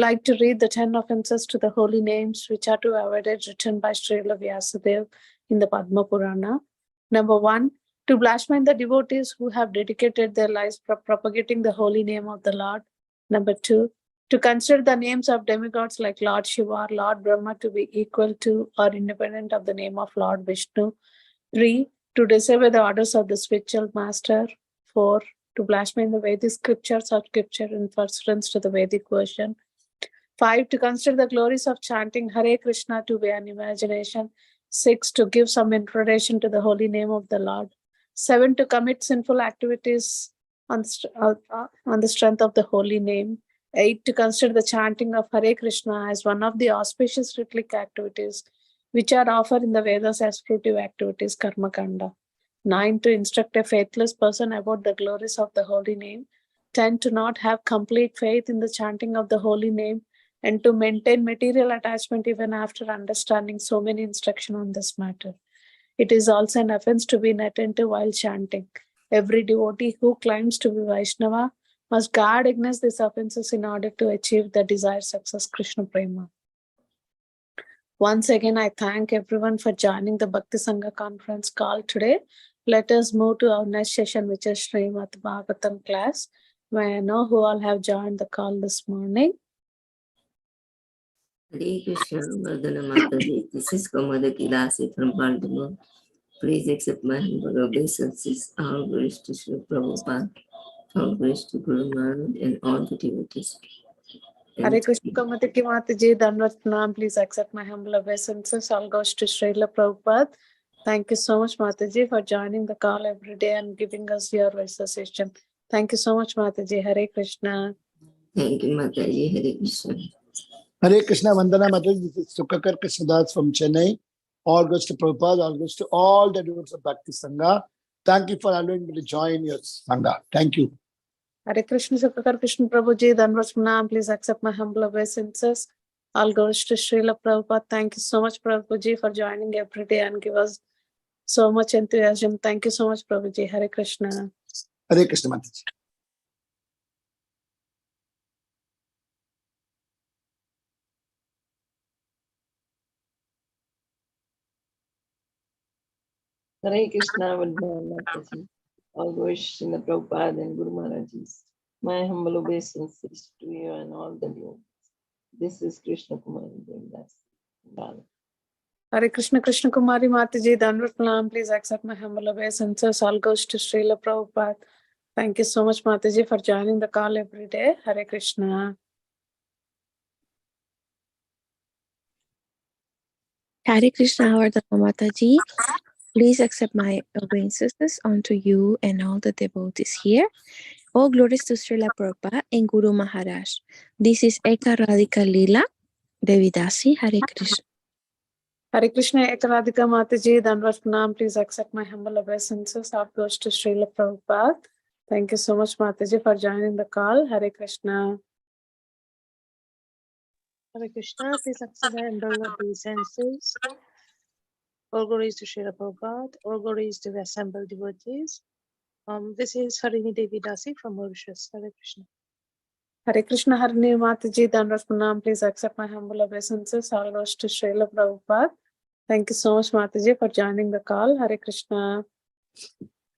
like to read the 10 offenses to the holy names which are to be avoided, written by Srila Vyasadeva in the Padma Purana. Number 1, to blaspheme the devotees who have dedicated their lives for propagating the holy name of the Lord. Number 2, to consider the names of demigods like Lord Shiva, Lord Brahma to be equal to or independent of the name of Lord Vishnu. 3, to disobey the orders of the spiritual master. 4, to blaspheme the Vedic scriptures or scripture in reference to the Vedic version. 5, to consider the glories of chanting Hare Krishna to be an imagination. 6, to give some introduction to the holy name of the Lord. 7, to commit sinful activities on the strength of the holy name. 8, to consider the chanting of Hare Krishna as one of the auspicious ritual activities which are offered in the Vedas as fruitive activities, Karma Kanda. 9, to instruct a faithless person about the glories of the holy name. 10, to not have complete faith in the chanting of the holy name and to maintain material attachment even after understanding so many instructions on this matter. It is also an offense to be inattentive while chanting. Every devotee who claims to be Vaishnava must guard against these offenses in order to achieve the desired success, Krishna Prema. Once again, I thank everyone for joining the Bhakti Sangha conference call today. Let us move to our next session, which is Srimad Bhagavatam class. May I know who all have joined the call this morning? Hare Krishna, Vandana Mataji. This is Kamada Kilasi from Baltimore. Please accept my humble obeisances. All glories to Sri Prabhupada, all glories to Guru Maharaj and all the devotees. Hare Krishna Kamada Ki Mataji, Dhanvat Pranam. Please accept my humble obeisances. All goes to Srila Prabhupada. Thank you so much, Mataji, for joining the call every day and giving us your association. Thank you so much, Mataji. Hare Krishna. Thank you, Mataji. Hare Krishna. Hare Krishna, Vandana Mataji. This is Sukakar Krishnadas from Chennai. All goes to Prabhupada, all goes to all the devotees of Bhakti Sangha. Thank you for allowing me to join your Sangha. Thank you. Hare Krishna, Sukakar Krishna Prabhuji, Dhanvat Pranam. Please accept my humble obeisances. All goes to Srila Prabhupada. Thank you so much, Prabhuji, for joining every day and give us so much enthusiasm. Thank you so much, Prabhuji. Hare Krishna. Hare Krishna, Mataji. Hare Krishna, Vandana Mataji. All glories to the Prabhupada and Guru Maharajis. My humble obeisances to you and all the devotees. This is Krishna Kumari doing that. Hare Krishna, Krishna Kumari Mataji, Dhanvat Pranam. Please accept my humble obeisances. All goes to Srila Prabhupada. Thank you so much, Mataji, for joining the call every day. Hare Krishna. Hare Krishna, Vardhana Mataji. Please accept my obeisances unto you and all the devotees here. All glories to Srila Prabhupada and Guru Maharaj. This is Eka Radhika Leela Devidasi. Hare Krishna. Hare Krishna, Ekaradhika Mataji, Dhanvat Pranam. Please accept my humble obeisances. All goes to Srila Prabhupada. Thank you so much, Mataji, for joining the call. Hare Krishna. Hare Krishna, please accept my humble obeisances. All glories to Srila Prabhupada, all glories to the assembled devotees. This is Harini Devi Dasi from Mauritius. Hare Krishna. Hare Krishna, Harini Mataji, Dhanvat Pranam. Please accept my humble obeisances. All goes to Srila Prabhupada. Thank you so much, Mataji, for joining the call. Hare Krishna.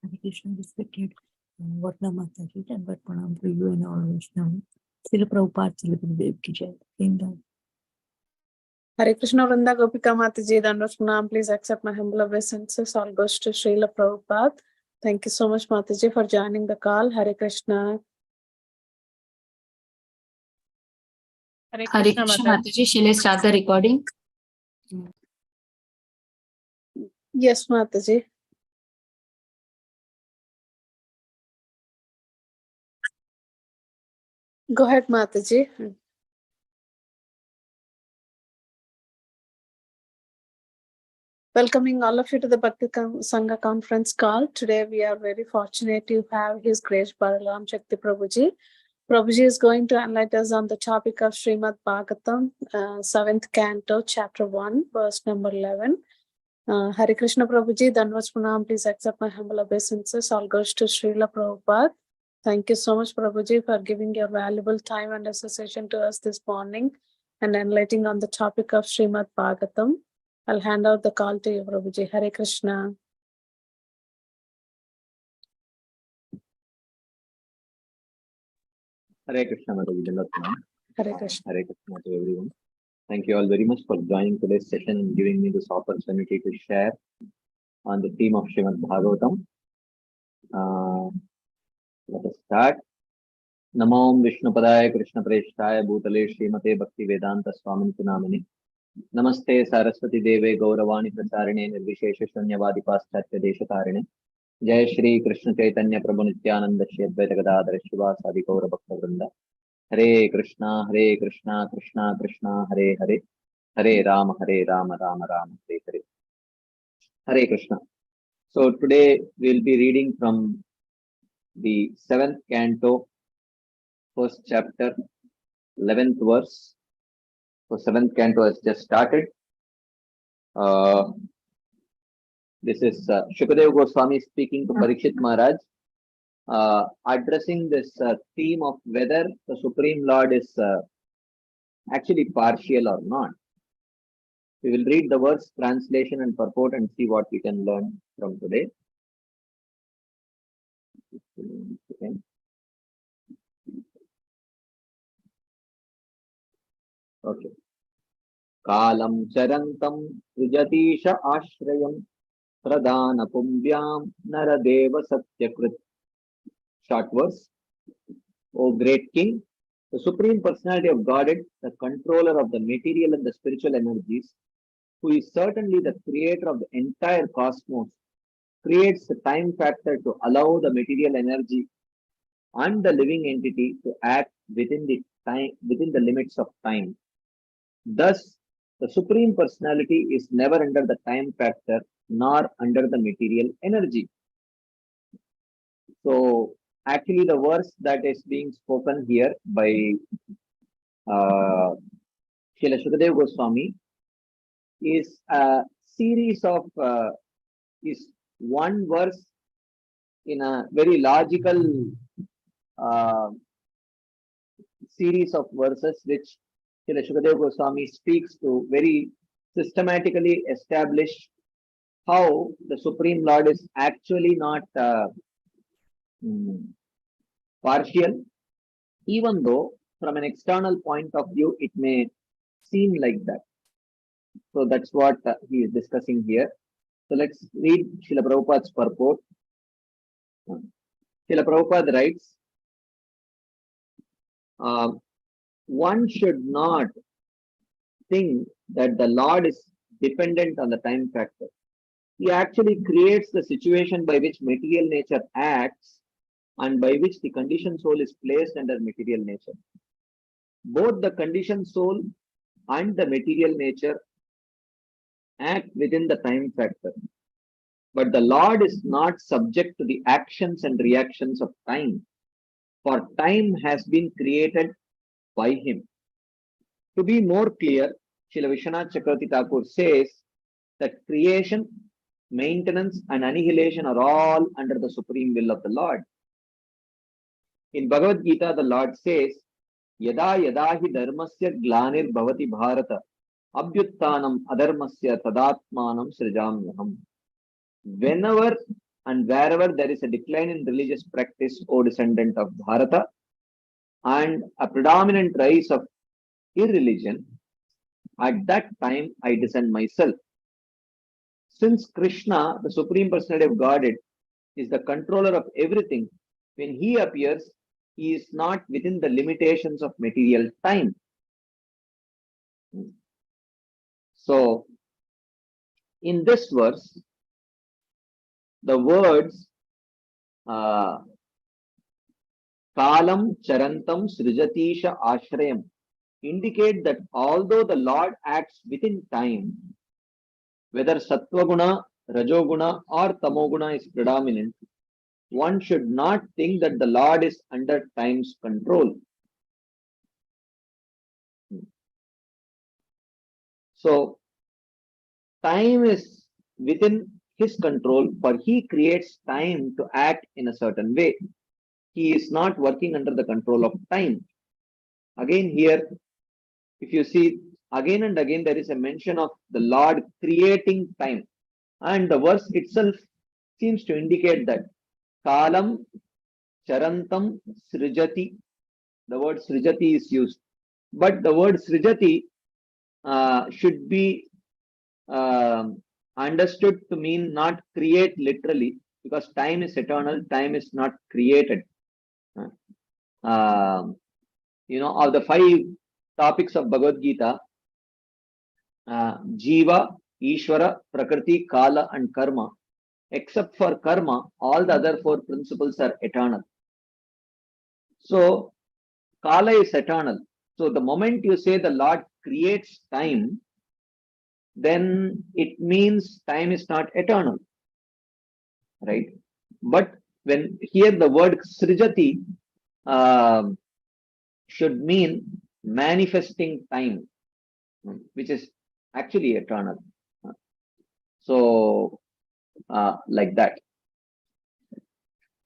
Hare Krishna, respected Vardhana Mataji, and Pranam to you and all Vaishnavas. Srila Prabhupada, Srila Gurudev ki jai. Vrindavan. Hare Krishna, Vrinda Gopika Mataji, Dhanvat Pranam. Please accept my humble obeisances. All goes to Srila Prabhupada. Thank you so much, Mataji, for joining the call. Hare Krishna. Hare Krishna, Mataji. Shall I start the recording? Yes, Mataji. Go ahead, Mataji. Welcoming all of you to the Bhakti Sangha conference call. Today we are very fortunate to have His Grace Balaram Shakti Prabhuji. Prabhuji is going to enlighten us on the topic of Srimad Bhagavatam, 7th canto, chapter 1, verse number 11. Hare Krishna Prabhuji, Dhanvat Pranam. Please accept my humble obeisances. All goes to Srila Prabhupada. Thank you so much, Prabhuji, for giving your valuable time and association to us this morning and enlightening on the topic of Srimad Bhagavatam. I'll hand out the call to you, Prabhuji. Hare Krishna. Hare Krishna, Mataji. Hare Krishna. Hare Krishna to everyone. Thank you all very much for joining today's session and giving me this opportunity to share on the theme of Srimad Bhagavatam. Let us start. Namo Vishnupadaya Krishna Preshtaya Bhutale Srimate Bhakti Vedanta Swamini Namini. Namaste Saraswati Deve Gauravani Prasarine Nirvishesha Shanyavadi Paschatya Deshatarine. Jai Shri Krishna Chaitanya Prabhu Nityananda Shri Advaita Gadadhara Shivasadi Gaura Bhakta Vrinda. Hare Krishna, Krishna Krishna, Hare Hare, Hare Rama, Rama Rama, Hare Hare. Hare Krishna. So today we'll be reading from the 7th canto, 1st chapter, 11th verse. So 7th canto has just started. This is Shukadeva Goswami speaking to Parikshit Maharaj, addressing this theme of whether the Supreme Lord is actually partial or not. We will read the verse, translation and purport and see what we can learn from today. Okay. Kalam charantam Vijatisha Ashrayam Pradana Pumbhyam Naradeva Satyakrit. Short verse. O great King, the Supreme Personality of Godhead, the controller of the material and the spiritual energies, who is certainly the creator of the entire cosmos, creates the time factor to allow the material energy and the living entity to act within the limits of time. Thus, the Supreme Personality is never under the time factor nor under the material energy. So, actually, the verse that is being spoken here by Srila Shukadeva Goswami is a series of is one verse in a very logical series of verses which Srila Shukadeva Goswami speaks to very systematically establish how the Supreme Lord is actually not partial, even though from an external point of view it may seem like that. So that's what he is discussing here. So let's read Srila Prabhupada's purport. Srila Prabhupada writes, one should not think that the Lord is dependent on the time factor. He actually creates the situation by which material nature acts and by which the conditioned soul is placed under material nature. Both the conditioned soul and the material nature act within the time factor. But the Lord is not subject to the actions and reactions of time, for time has been created by him. To be more clear, Srila Vishwanath Chakravarti Thakur says that creation, maintenance and annihilation are all under the supreme will of the Lord. In Bhagavad Gita, the Lord says, Yada yada hi dharmasya glanir bhavati bharata abhyuttanam adharmasya tadatmanam srijamyaham. Whenever and wherever there is a decline in religious practice, O descendant of Bharata, and a predominant rise of irreligion, at that time I descend myself. Since Krishna, the Supreme Personality of Godhead, is the controller of everything, when he appears, he is not within the limitations of material time. So, in this verse, the words Kalam Charantam Srijatisha Ashrayam indicate that although the Lord acts within time, whether Sattvaguna, Rajoguna or Tamoguna is predominant, one should not think that the Lord is under time's control. So, time is within his control, for he creates time to act in a certain way. he is not working under the control of time. Again, here, if you see again and again, there is a mention of the Lord creating time. And the verse itself seems to indicate that Kalam Charantam Srijati, the word Srijati is used. But the word Srijati should be understood to mean not create literally, because time is eternal, time is not created. Of the 5 topics of Bhagavad Gita, Jiva, Ishvara, Prakriti, Kala, and Karma. Except for Karma, all the other 4 principles are eternal. So, Kala is eternal. So, the moment you say the Lord creates time, then it means time is not eternal. Right? But when here the word Srijati should mean manifesting time, which is actually eternal. So, like that.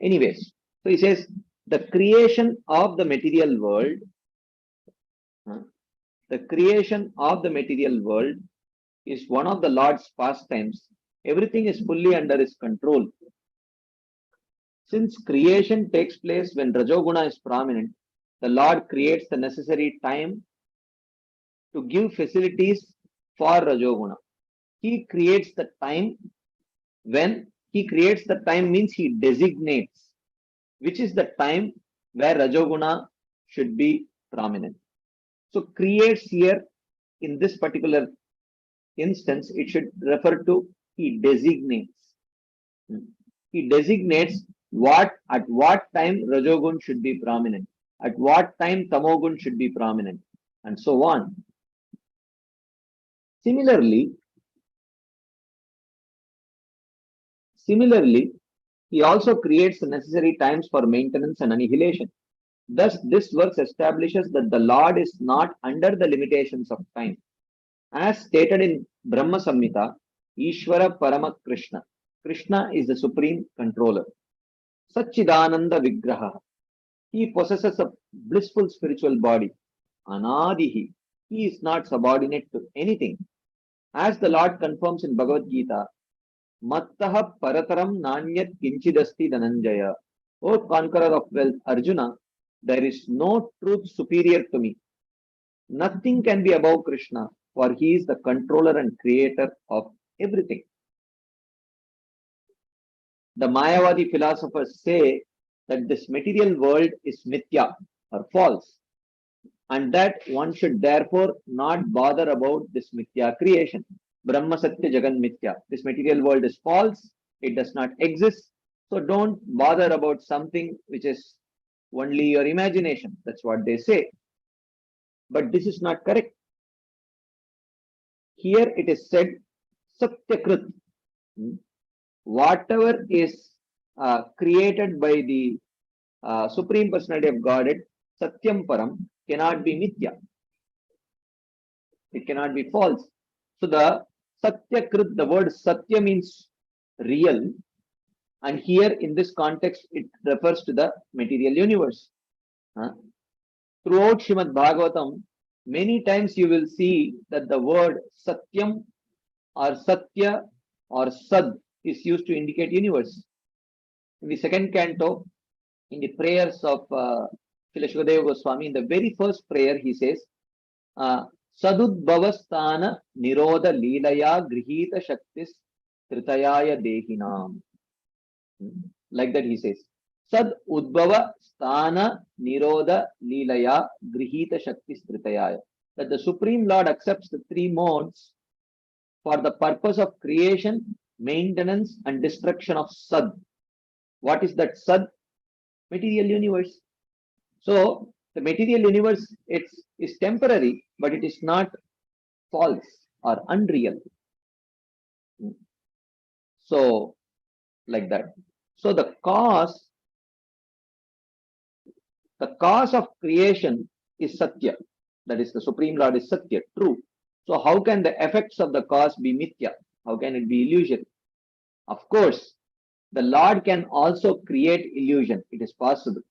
Anyways, so he says the creation of the material world, is one of the Lord's pastimes. Everything is fully under his control. Since creation takes place when Rajoguna is prominent, the Lord creates the necessary time to give facilities for Rajoguna. He creates the time. When he creates the time means he designates which is the time where Rajoguna should be prominent. So creates here in this particular instance, it should refer to he designates. He designates at what time Rajogun should be prominent, at what time Tamogun should be prominent, and so on. Similarly, he also creates the necessary times for maintenance and annihilation. Thus, this verse establishes that the Lord is not under the limitations of time. As stated in Brahma Samhita, Ishvara Parama Krishna. Krishna is the supreme controller. Satchidananda Vigraha. He possesses a blissful spiritual body. Anadihi. He is not subordinate to anything. As the Lord confirms in Bhagavad Gita, Mattaha Parataram Nanyat Kinchidasti Dhananjaya. O conqueror of wealth, Arjuna, there is no truth superior to me. Nothing can be above Krishna, for he is the controller and creator of everything. The Mayavadi philosophers say that this material world is mithya or false, and that one should therefore not bother about this mithya creation. Brahma Satya Jagan Mithya. This material world is false, it does not exist, so don't bother about something which is only your imagination. That's what they say. But this is not correct. Here it is said, Satyakrit. Whatever is created by the Supreme Personality of Godhead, Satyam Param, cannot be Mithya. It cannot be false. So the Satyakrit, the word Satya means real. And here in this context, it refers to the material universe. Throughout Srimad Bhagavatam, many times you will see that the word Satyam or Satya or Sad is used to indicate universe. In the 2nd canto, in the prayers of Srila Shukadeva Goswami, in the very first prayer, he says, Sadudbhavasthana Nirodha Leelaya Grihita Shaktis Tritayaya Dehinam. Like that he says. Sad Udbhava Sthana Nirodha Leelaya Grihita Shaktis Tritayaya. That the Supreme Lord accepts the 3 modes for the purpose of creation, maintenance, and destruction of Sad. What is that Sad? Material universe. So the material universe is temporary, but it is not false or unreal. So, like that. So the cause of creation is Satya. That is, the Supreme Lord is Satya, true. So how can the effects of the cause be Mithya? How can it be illusion? Of course, the Lord can also create illusion. It is possible.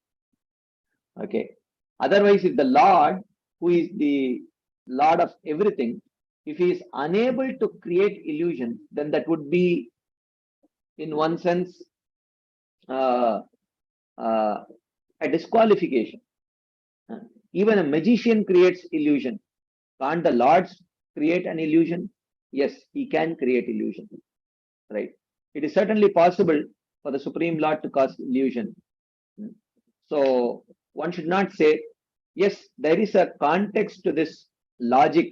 Okay. Otherwise, if the Lord, who is the Lord of everything, if he is unable to create illusion, then that would be, in one sense, uh, uh, a disqualification. Even a magician creates illusion. Can't the Lord create an illusion? Yes, he can create illusion. Right. It is certainly possible for the Supreme Lord to cause illusion. So one should not say, yes, there is a context to this logic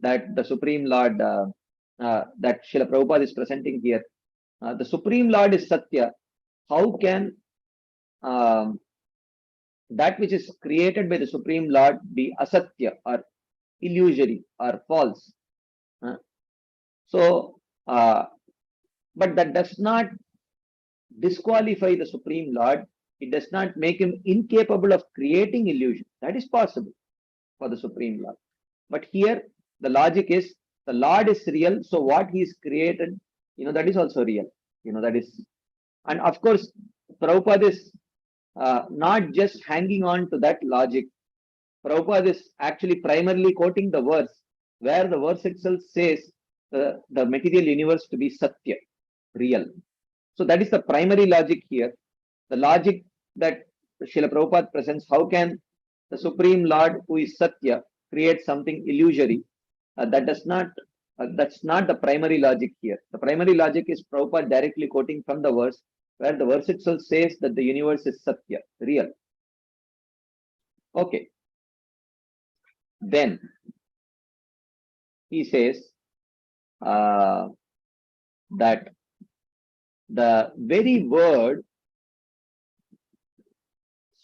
that the Supreme Lord, that Srila Prabhupada is presenting here. The Supreme Lord is Satya. How can um, that which is created by the Supreme Lord be asatya or illusory or false? So, but that does not disqualify the Supreme Lord. It does not make him incapable of creating illusion. That is possible for the Supreme Lord. But here the logic is the Lord is real. So what he is created, that is also real. That is, and of course, Prabhupada is not just hanging on to that logic. Prabhupada is actually primarily quoting the verse where the verse itself says the material universe to be Satya, real. So that is the primary logic here. The logic that Srila Prabhupada presents, how can the Supreme Lord, who is Satya, create something illusory? That's not the primary logic here. The primary logic is Prabhupada directly quoting from the verse, where the verse itself says that the universe is Satya, real. Okay. Then he says that the very word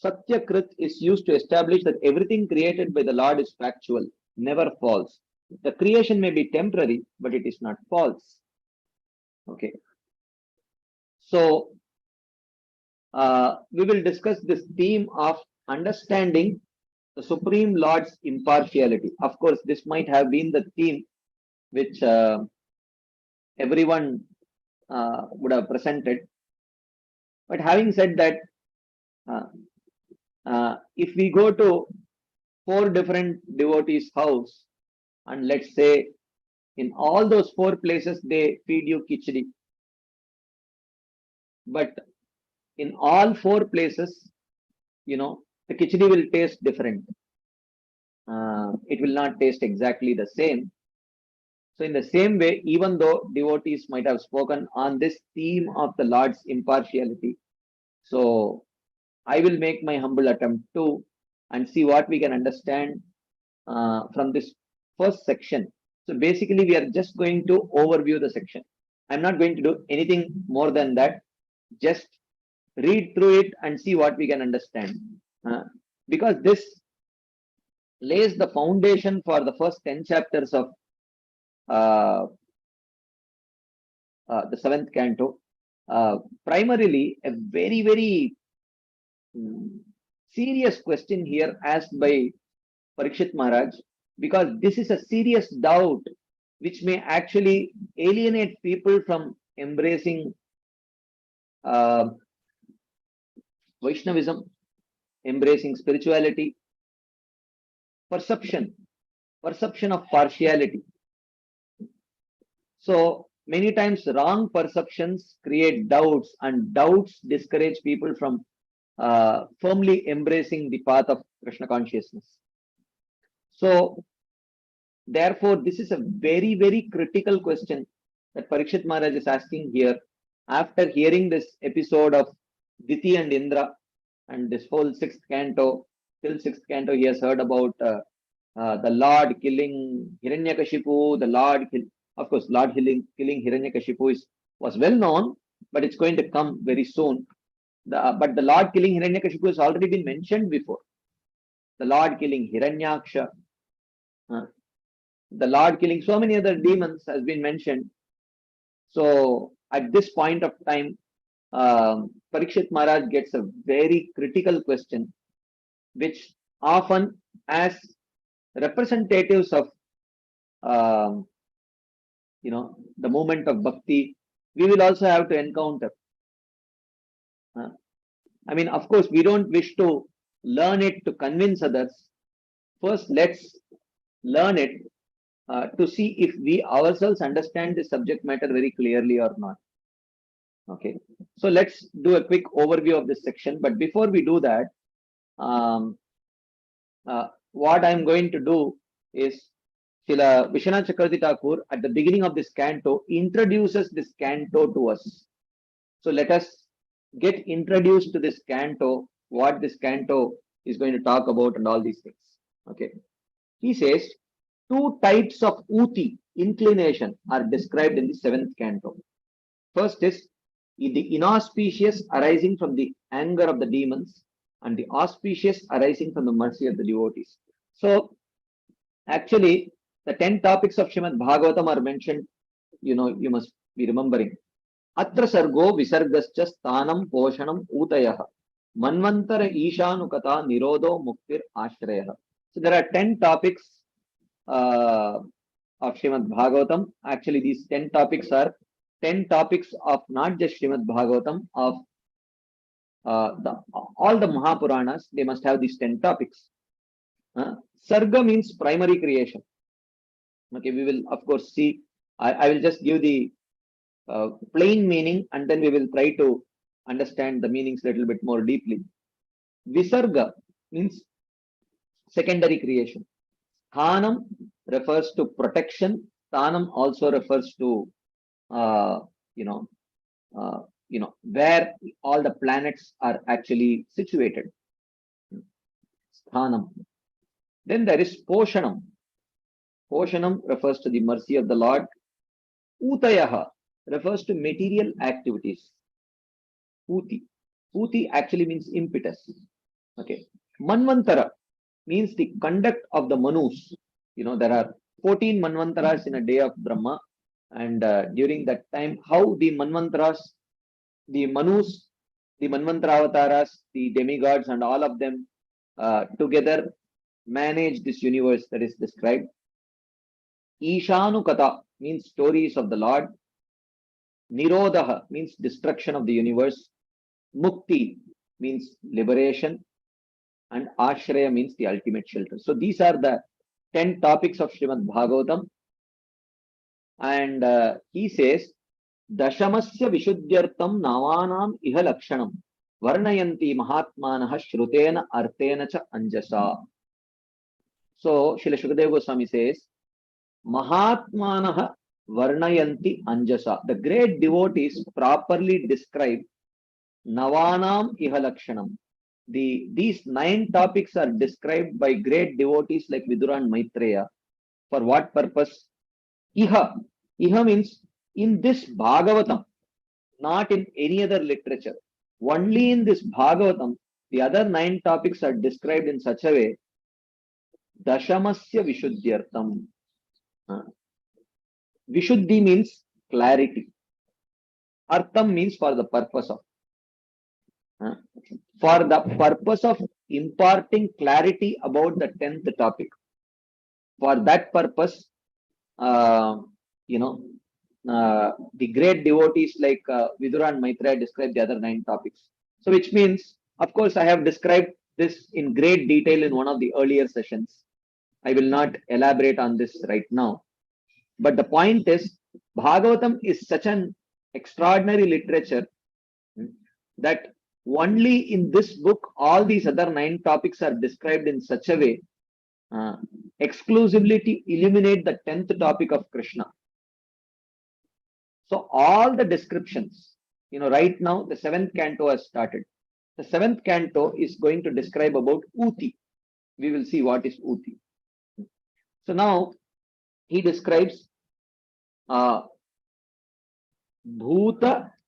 Satyakrit is used to establish that everything created by the Lord is factual, never false. The creation may be temporary, but it is not false. Okay. So we will discuss this theme of understanding the Supreme Lord's impartiality. Of course, this might have been the theme which everyone would have presented. But having said that, if we go to 4 different devotees' house, and let's say in all those 4 places they feed you khichdi, but in all 4 places, the khichdi will taste different. It will not taste exactly the same. So in the same way, even though devotees might have spoken on this theme of the Lord's impartiality, so I will make my humble attempt too and see what we can understand from this first section. So basically, we are just going to overview the section. I'm not going to do anything more than that. Just read through it and see what we can understand. Because this lays the foundation for the first 10 chapters of the 7th canto. Primarily, a very, very serious question here asked by Parikshit Maharaj, because this is a serious doubt which may actually alienate people from embracing Vaishnavism, embracing spirituality, perception of partiality. So many times wrong perceptions create doubts, and doubts discourage people from firmly embracing the path of Krishna consciousness. So therefore, this is a very, very critical question that Parikshit Maharaj is asking here after hearing this episode of Diti and Indra and this whole 6th canto. Till 6th canto, he has heard about the Lord killing Hiranyakashipu, of course, Lord killing Hiranyakashipu was well known, but it's going to come very soon. But the Lord killing Hiranyakashipu has already been mentioned before. The Lord killing Hiranyaksha, the Lord killing so many other demons has been mentioned. So at this point of time, Parikshit Maharaj gets a very critical question, which often as representatives of the movement of bhakti, we will also have to encounter. I mean, of course, we don't wish to learn it to convince others. First, let's learn it to see if we ourselves understand the subject matter very clearly or not. Okay, so let's do a quick overview of this section. But before we do that, what I'm going to do is Srila Vishwanath Chakravarti Thakur at the beginning of this canto introduces this canto to us. So let us get introduced to this canto, what this canto is going to talk about and all these things. Okay. He says, two types of uti, inclination, are described in the 7th canto. First is the inauspicious arising from the anger of the demons and the auspicious arising from the mercy of the devotees. So actually, the 10 topics of Srimad Bhagavatam are mentioned, you must be remembering. Atra sargo visargascha sthanam poshanam utayah manvantara ishanukata nirodho muktir ashrayah. So there are 10 topics of Srimad Bhagavatam. Actually, these 10 topics are 10 topics of not just Srimad Bhagavatam, of all the Mahapuranas. They must have these 10 topics. Sarga means primary creation. Okay, we will of course see. I will just give the plain meaning and then we will try to understand the meanings a little bit more deeply. Visarga means secondary creation. Sthanam refers to protection. Sthanam also refers to where all the planets are actually situated. Sthanam. Then there is Poshanam. Poshanam refers to the mercy of the Lord. Utayaha refers to material activities. Uti. Uti actually means impetus. Okay. Manvantara means the conduct of the Manus. There are 14 Manvantaras in a day of Brahma. And during that time, how the Manvantaras, the Manus, the Manvantara Avataras, the demigods and all of them together manage this universe that is described. Ishanukata means stories of the Lord. Nirodha means destruction of the universe. Mukti means liberation. And Ashraya means the ultimate shelter. So these are the 10 topics of Srimad Bhagavatam. And he says, Dashamasya Vishuddhyartam Navanam Iha Lakshanam Varnayanti Mahatmanaha Shrutena Artena Cha Anjasa. So Srila Shukadeva Goswami says, Mahatmanaha Varnayanti Anjasa. The great devotees properly describe Navanam Iha Lakshanam. These 9 topics are described by great devotees like Vidura and Maitreya. For what purpose? Iha. Iha means in this Bhagavatam, not in any other literature. Only in this Bhagavatam, the other 9 topics are described in such a way. Dashamasya Vishuddhyartam. Vishuddhi means clarity. Artham means for the purpose of. For the purpose of imparting clarity about the 10th topic. For that purpose, the great devotees like Vidura and Maitreya describe the other 9 topics. So which means, of course, I have described this in great detail in one of the earlier sessions. I will not elaborate on this right now. But the point is, Bhagavatam is such an extraordinary literature that only in this book, all these other 9 topics are described in such a way, exclusively to illuminate the 10th topic of Krishna. So all the descriptions, right now the 7th canto has started. The 7th canto is going to describe about Uti. We will see what is Uti. So now he describes Bhuta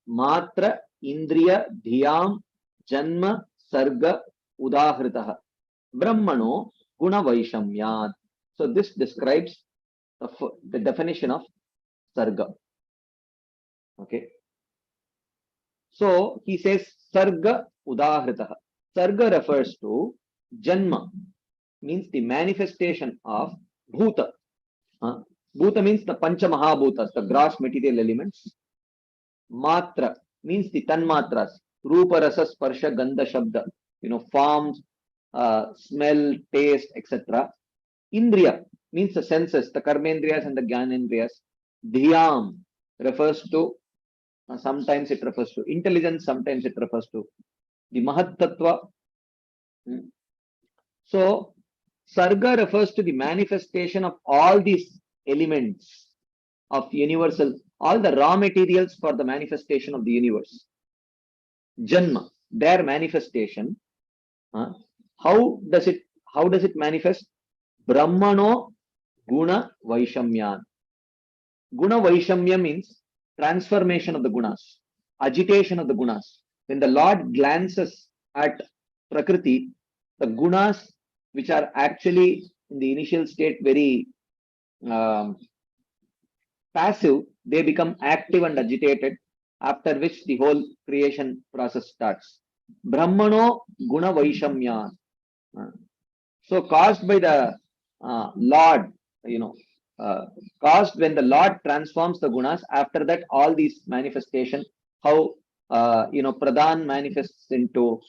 Matra Indriya Dhyam Janma Sarga Udahritaha Brahmano Guna Vaishamyad. So this describes the definition of Sarga. Okay. So he says Sarga Udahritaha. Sarga refers to Janma, means the manifestation of Bhuta. Bhuta means the Pancha Mahabhutas, the gross material elements. Matra means the Tanmatras, Rupa, Rasa, Sparsha, Gandha, Shabda, forms, smell, taste, etc. Indriya means the senses, the karmendriyas and the gyanendriyas. Dhyam refers to, sometimes it refers to intelligence, sometimes it refers to the Mahat Tattva. So, Sarga refers to the manifestation of all these elements of universal, all the raw materials for the manifestation of the universe. Janma, their manifestation. How does it manifest? Brahmano guna vaishamyan. Guna vaishamya means transformation of the gunas, agitation of the gunas. When the Lord glances at Prakriti, the gunas, which are actually in the initial state very passive, they become active and agitated, after which the whole creation process starts. Brahmano guna vaishamya. So caused by the Lord, caused when the Lord transforms the gunas, after that all these manifestation, how Pradhan manifests into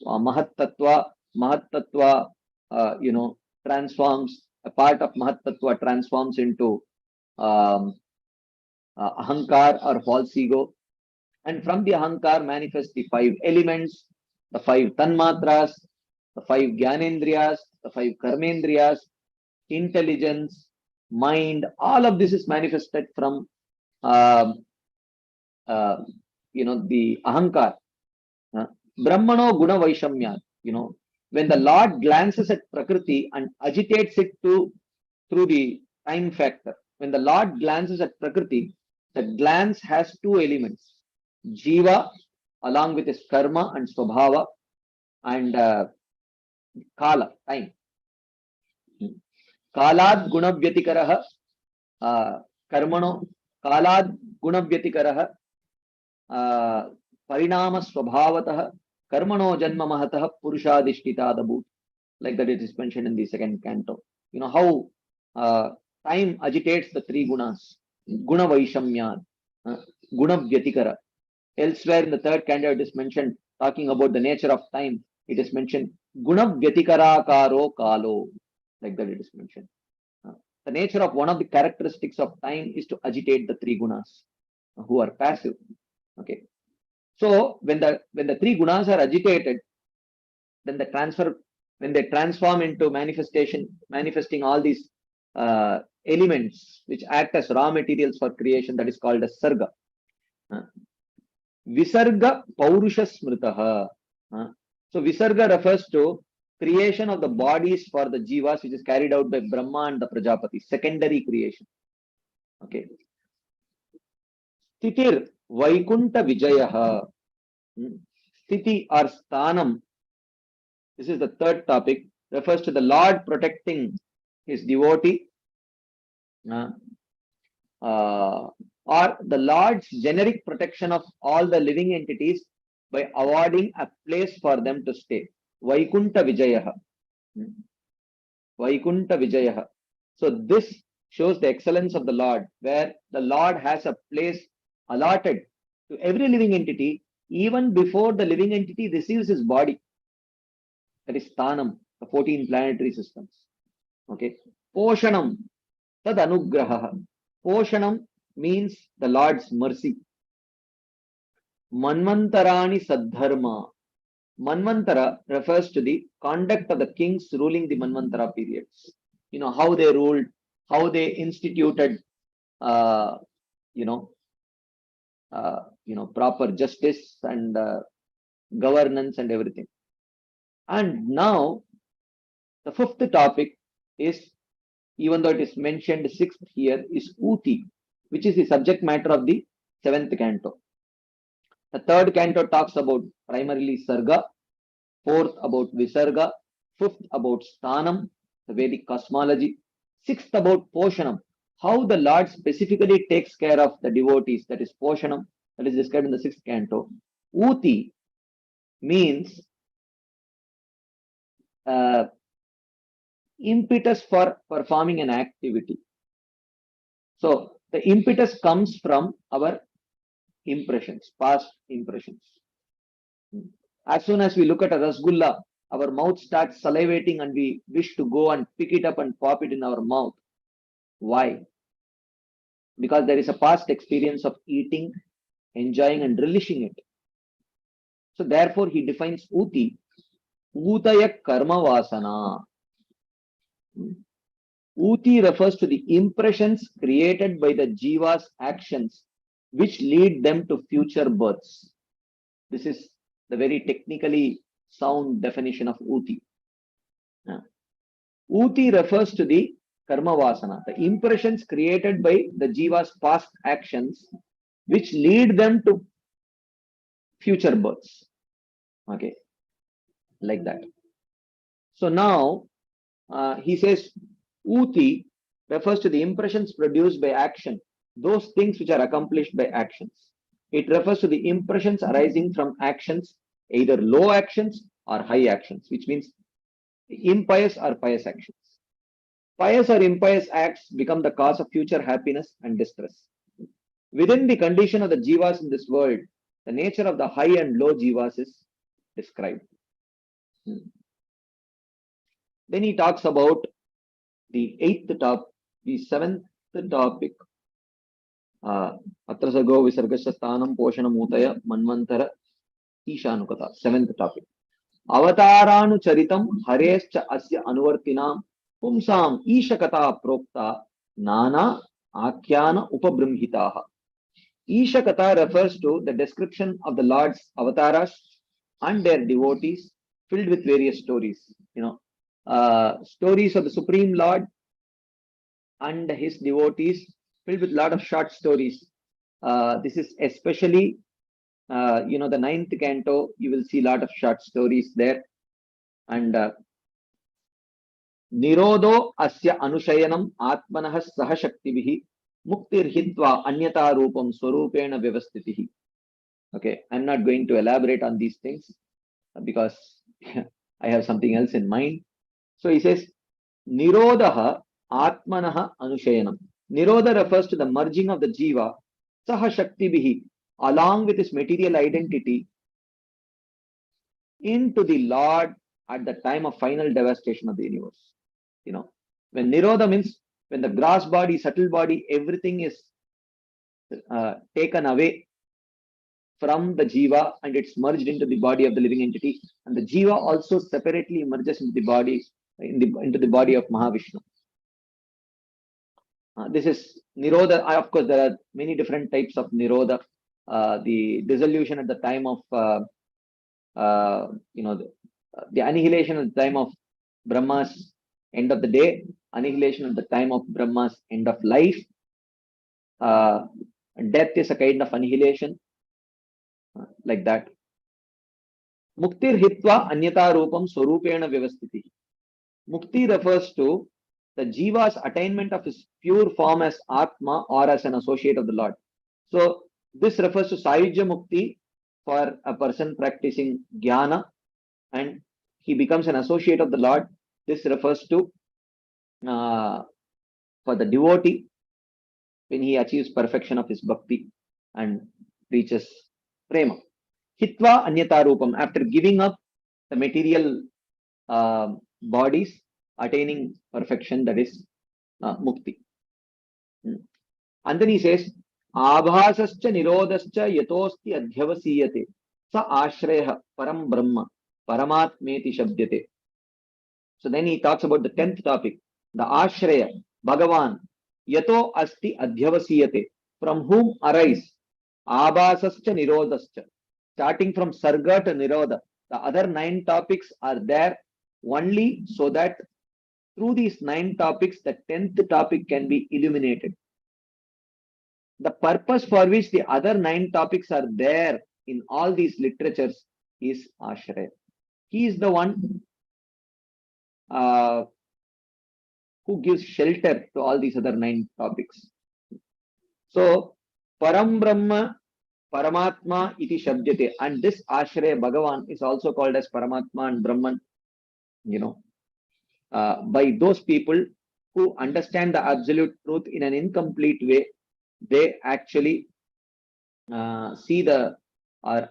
Mahat Tattva, Mahat Tattva, transforms, a part of Mahat Tattva transforms into Ahankar or false ego, and from the Ahankar manifests the 5 elements, the 5 Tanmatras, the 5 Gyanendriyas, the 5 Karmendriyas, intelligence, mind, all of this is manifested from the Ahankar. Brahmano Guna Vaishamya, when the Lord glances at Prakriti and agitates it through the time factor. When the Lord glances at Prakriti, the glance has 2 elements. Jiva, along with his karma and swabhava, and kala, time. Kalad gunavyatikaraha, karmano, kalad gunavyatikaraha, parinama swabhavatah, karmano janma mahatah purushadishtitadabhut. Like that it is mentioned in the 2nd canto. How time agitates the 3 gunas. Guna vaishamyan, guna vyatikara. Elsewhere in the 3rd canto it is mentioned, talking about the nature of time, it is mentioned guna vyatikara karo kalo. Like that it is mentioned. The nature of one of the characteristics of time is to agitate the 3 gunas who are passive. Okay. So when the 3 gunas are agitated, then when they transform into manifesting all these elements which act as raw materials for creation, that is called as Sarga. Visarga Paurusha Smritaha. So Visarga refers to creation of the bodies for the jivas, which is carried out by Brahma and the Prajapati, secondary creation. Okay. Stitir Vaikunta Vijayaha. Sthiti or Sthanam, this is the 3rd topic, refers to the Lord protecting his devotee, or the Lord's generic protection of all the living entities by awarding a place for them to stay. Vaikunta Vijayaha. Vaikunta Vijayaha. So this shows the excellence of the Lord, where the Lord has a place allotted to every living entity even before the living entity receives his body. That is Sthanam, the 14 planetary systems. Okay. Poshanam, Tad Anugraha. Poshanam means the Lord's mercy. Manvantarani Saddharma. Manvantara refers to the conduct of the kings ruling the Manvantara periods. How they ruled, how they instituted, proper justice and governance and everything. And now, the 5th topic is, even though it is mentioned 6th here, is Uti, which is the subject matter of the 7th canto. The 3rd canto talks about primarily Sarga, 4th about Visarga, 5th about Sthanam, the Vedic cosmology, 6th about Poshanam, how the Lord specifically takes care of the devotees, that is Poshanam, that is described in the 6th canto. Uti means impetus for performing an activity. So the impetus comes from our impressions, past impressions. As soon as we look at a rasgulla our mouth starts salivating and we wish to go and pick it up and pop it in our mouth. Why? Because there is a past experience of eating, enjoying, and relishing it. So therefore, he defines uti, utaya karma vasana. Uti refers to the impressions created by the jiva's actions, which lead them to future births. This is the very technically sound definition of uti. Uti refers to the karma vasana, the impressions created by the jiva's past actions, which lead them to future births. Okay, like that. So now he says uti refers to the impressions produced by action, those things which are accomplished by actions. It refers to the impressions arising from actions, either low actions or high actions, which means impious or pious actions. Pious or impious acts become the cause of future happiness and distress. Within the condition of the jivas in this world, the nature of the high and low jivas is described. Then he talks about the seventh topic. Atra sargo visargasya sthanam poshanam utaya manvantara ishanukata. Seventh topic. Avataranu charitam harescha asya anuvartinam pumsam ishakata prokta nana akyana upabrimhitaha. Ishakata refers to the description of the Lord's avatars and their devotees filled with various stories. Stories of the Supreme Lord and his devotees filled with a lot of short stories. This is especially, the ninth canto, you will see a lot of short stories there. And Nirodho asya anushayanam atmanah sahashaktibihi muktir hitva anyata rupam swarupena vyavastitihi. Okay, I'm not going to elaborate on these things because I have something else in mind. So he says, Nirodha atmanah anushayanam. Nirodha refers to the merging of the jiva, saha shaktibihi, along with his material identity, into the Lord at the time of final devastation of the universe. When Nirodha means when the gross body, subtle body, everything is taken away from the jiva and it's merged into the body of the living entity, and the jiva also separately merges into the body, into the body of Mahavishnu. This is Nirodha. Of course, there are many different types of Nirodha. The dissolution at the time of the annihilation at the time of Brahma's end of the day, annihilation at the time of Brahma's end of life. Death is a kind of annihilation, like that. Muktir hitva anyata rupam swarupena vyavastiti. Mukti refers to the jiva's attainment of his pure form as Atma or as an associate of the Lord. So this refers to Sayujya Mukti for a person practicing Jnana and he becomes an associate of the Lord. This refers to for the devotee when he achieves perfection of his bhakti and reaches prema. Hitva anyata rupam, after giving up the material bodies, attaining perfection, that is mukti. And then he says, Abhasascha nirodascha yatosti adhyavasiyate sa ashraya param brahma paramatmeti shabdyate. So then he talks about the 10th topic, the ashraya, Bhagavan, yato asti adhyavasiyate, from whom arise abhasascha nirodascha, starting from sarga to nirodha. The other 9 topics are there only so that through these 9 topics, the 10th topic can be illuminated. The purpose for which the other 9 topics are there in all these literatures is Ashraya. He is the one who gives shelter to all these other 9 topics. So, Param Brahma, Paramatma iti Shabdyate, and this Ashraya Bhagavan is also called as Paramatma and Brahman, by those people who understand the absolute truth in an incomplete way. They actually see or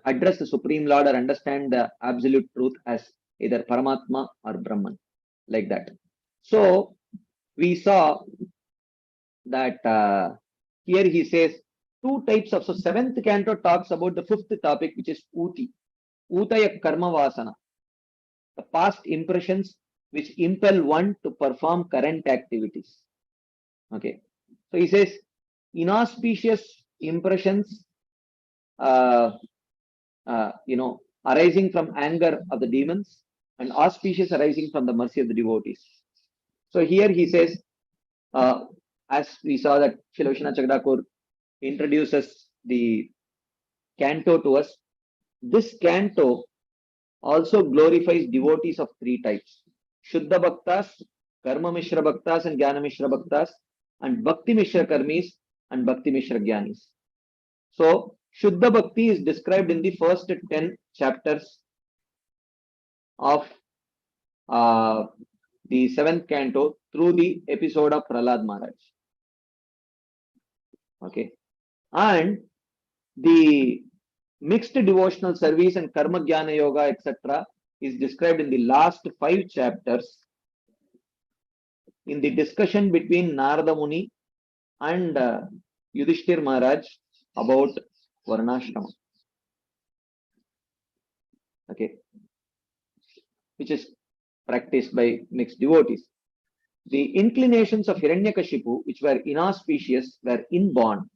address the Supreme Lord or understand the absolute truth as either Paramatma or Brahman, like that. So we saw that here he says two types of, so seventh canto talks about the fifth topic, which is Uti, Utaya Karma Vasana, the past impressions which impel one to perform current activities. Okay, so he says inauspicious impressions, arising from anger of the demons, and auspicious arising from the mercy of the devotees. So here he says, as we saw that Shilvashana Chagdakur introduces the canto to us, this canto also glorifies devotees of three types: Shuddha Bhaktas, Karma Mishra Bhaktas and Jnana Mishra Bhaktas, and Bhakti Mishra Karmis and Bhakti Mishra Jnanis. So Shuddha Bhakti is described in the first 10 chapters of the seventh canto through the episode of Prahlad Maharaj. Okay, and the mixed devotional service and Karma Jnana Yoga, etc., is described in the last 5 chapters in the discussion between Narada Muni and Yudhishthir Maharaj about Varnashrama. Okay, which is practiced by mixed devotees. The inclinations of Hiranyakashipu, which were inauspicious, were inborn.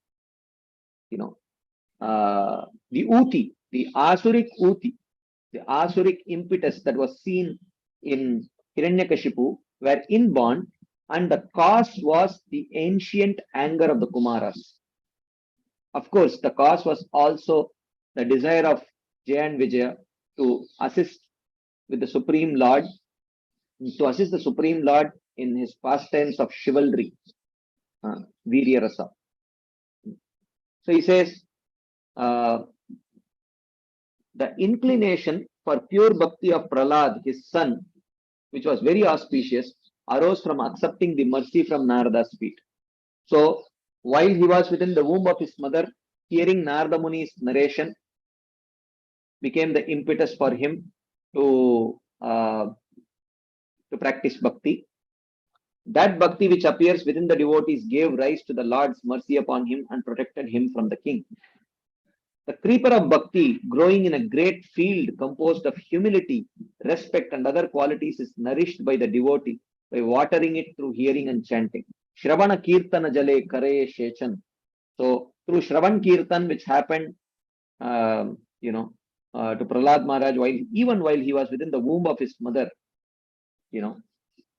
The Uti, the Asuric Uti, the Asuric impetus that was seen in Hiranyakashipu were inborn, and the cause was the ancient anger of the Kumaras. Of course, the cause was also the desire of Jaya and Vijaya to assist with the Supreme Lord, in his pastimes of chivalry, Virya Rasa. So he says, the inclination for pure bhakti of Prahlad, his son, which was very auspicious, arose from accepting the mercy from Narada's feet. So while he was within the womb of his mother, hearing Narada Muni's narration became the impetus for him to practice bhakti. That bhakti which appears within the devotees gave rise to the Lord's mercy upon him and protected him from the king. The creeper of bhakti, growing in a great field composed of humility, respect, and other qualities, is nourished by the devotee by watering it through hearing and chanting. Shravana Kirtana Jale Karaye Shechan. So through Shravan Kirtan, which happened, to Prahlad Maharaj, even while he was within the womb of his mother,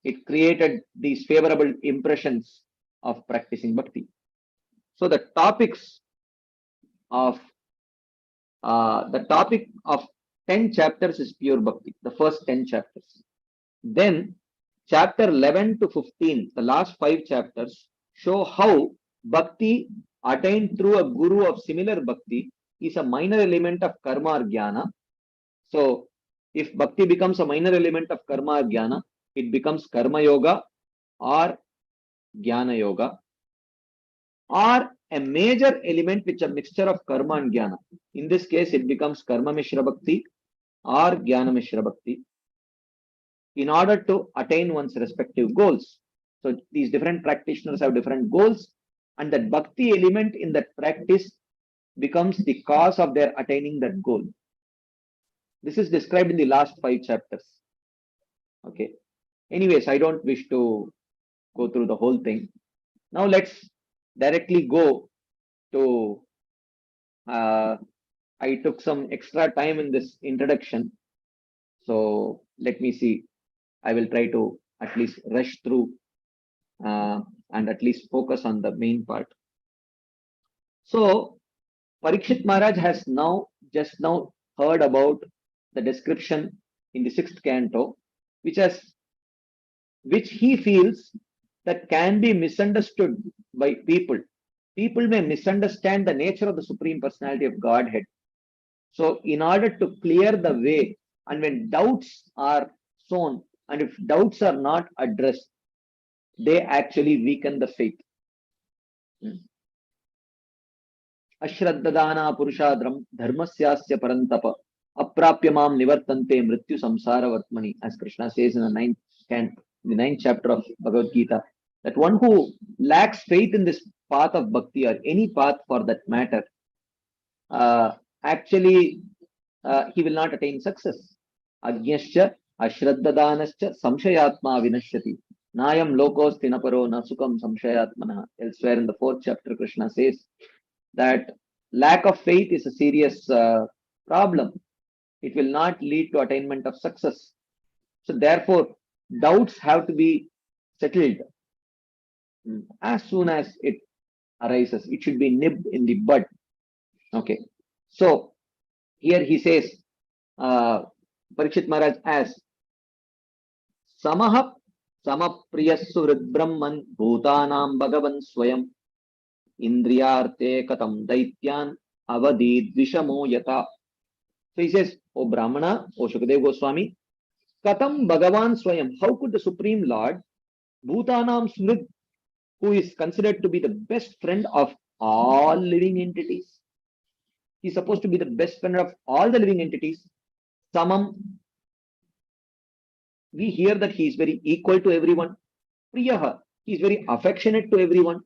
it created these favorable impressions of practicing bhakti. So the topic of 10 chapters is pure bhakti, the first 10 chapters. Then chapter 11 to 15, the last 5 chapters, show how bhakti attained through a guru of similar bhakti is a minor element of karma or jnana. So if bhakti becomes a minor element of karma or jnana, it becomes karma yoga or jnana yoga, or a major element which is a mixture of karma and jnana. In this case, it becomes karma mishra bhakti or jnana mishra bhakti, in order to attain one's respective goals. So these different practitioners have different goals, and that bhakti element in that practice becomes the cause of their attaining that goal. This is described in the last 5 chapters. Okay. Anyways, I don't wish to go through the whole thing. Now let's directly go to, I took some extra time in this introduction. So let me see. I will try to at least rush through and at least focus on the main part. So Parikshit Maharaj has just now heard about the description in the 6th canto, which he feels that can be misunderstood by people. People may misunderstand the nature of the Supreme Personality of Godhead. So in order to clear the way, and when doubts are sown, and if doubts are not addressed, they actually weaken the faith. Ashraddadana Purushadram Dharmasyasya Parantapa aprapyamam nivartante mrityu samsara vartmani, as Krishna says in the ninth chapter of Bhagavad Gita, that one who lacks faith in this path of bhakti or any path for that matter, actually he will not attain success. Ajñascha ashraddhadanascha samshayatma vinashyati. Nayam lokos tinaparo nasukam samshayatmana. Elsewhere in the 4th chapter, Krishna says that lack of faith is a serious problem. It will not lead to attainment of success. So therefore, doubts have to be settled as soon as it arises. It should be nipped in the bud. Okay. So here he says, Parikshit Maharaj as Samaha Samapriyassu Hridbrahman Bhutanam Bhagavan Swayam Indriyarte Katam Daityan Avadid Vishamo Yata. So he says, O Brahmana, O Shukadev Goswami, Katam Bhagavan Swayam, how could the Supreme Lord, Bhutanam Smrit, who is considered to be the best friend of all living entities, he's supposed to be the best friend of all the living entities, Samam, we hear that he is very equal to everyone. Priyaha, he is very affectionate to everyone.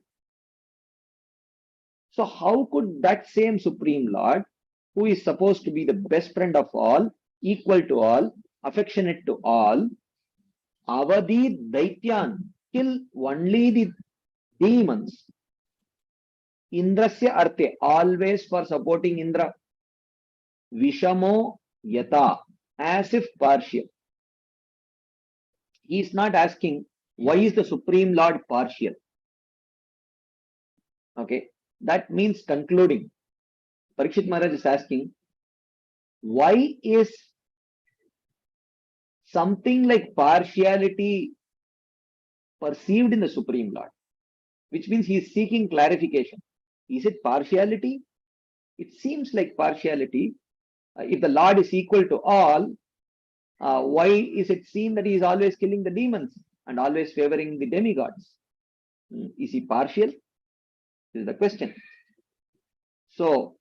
So how could that same Supreme Lord, who is supposed to be the best friend of all, equal to all, affectionate to all, Avadi Daityan, kill only the demons? Indrasya Arte, always for supporting Indra. Vishamo Yata, as if partial. He is not asking, why is the Supreme Lord partial? Okay, that means concluding. Parikshit Maharaj is asking, why is something like partiality perceived in the Supreme Lord? Which means he is seeking clarification. Is it partiality? It seems like partiality. If the Lord is equal to all, why is it seen that he is always killing the demons and always favoring the demigods? Is he partial? This is the question. So,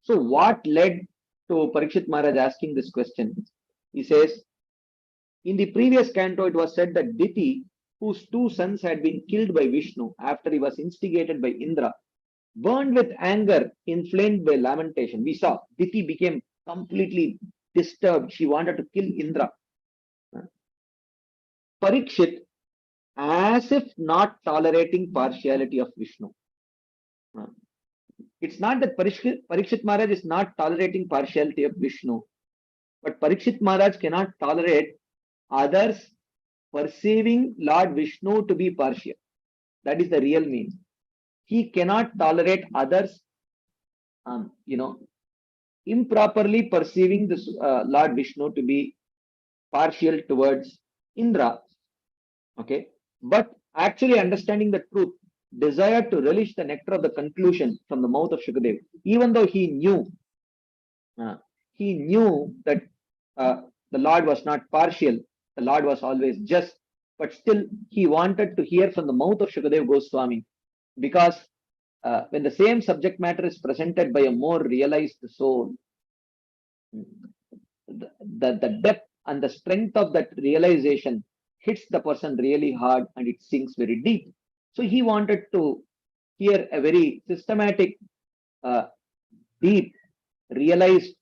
what led to Parikshit Maharaj asking this question? He says, in the previous canto, it was said that Diti, whose 2 sons had been killed by Vishnu after he was instigated by Indra, burned with anger, inflamed by lamentation. We saw Diti became completely disturbed. She wanted to kill Indra. Parikshit, as if not tolerating partiality of Vishnu. It's not that Parikshit Maharaj is not tolerating partiality of Vishnu, but Parikshit Maharaj cannot tolerate others perceiving Lord Vishnu to be partial. That is the real meaning. He cannot tolerate others, improperly perceiving this Lord Vishnu to be partial towards Indra. Okay, but actually understanding the truth, desired to relish the nectar of the conclusion from the mouth of Shukadev, even though he knew that the Lord was not partial, the Lord was always just, but still he wanted to hear from the mouth of Shukadev Goswami, because when the same subject matter is presented by a more realized soul, the depth and the strength of that realization hits the person really hard and it sinks very deep. So he wanted to hear a very systematic, deep, realized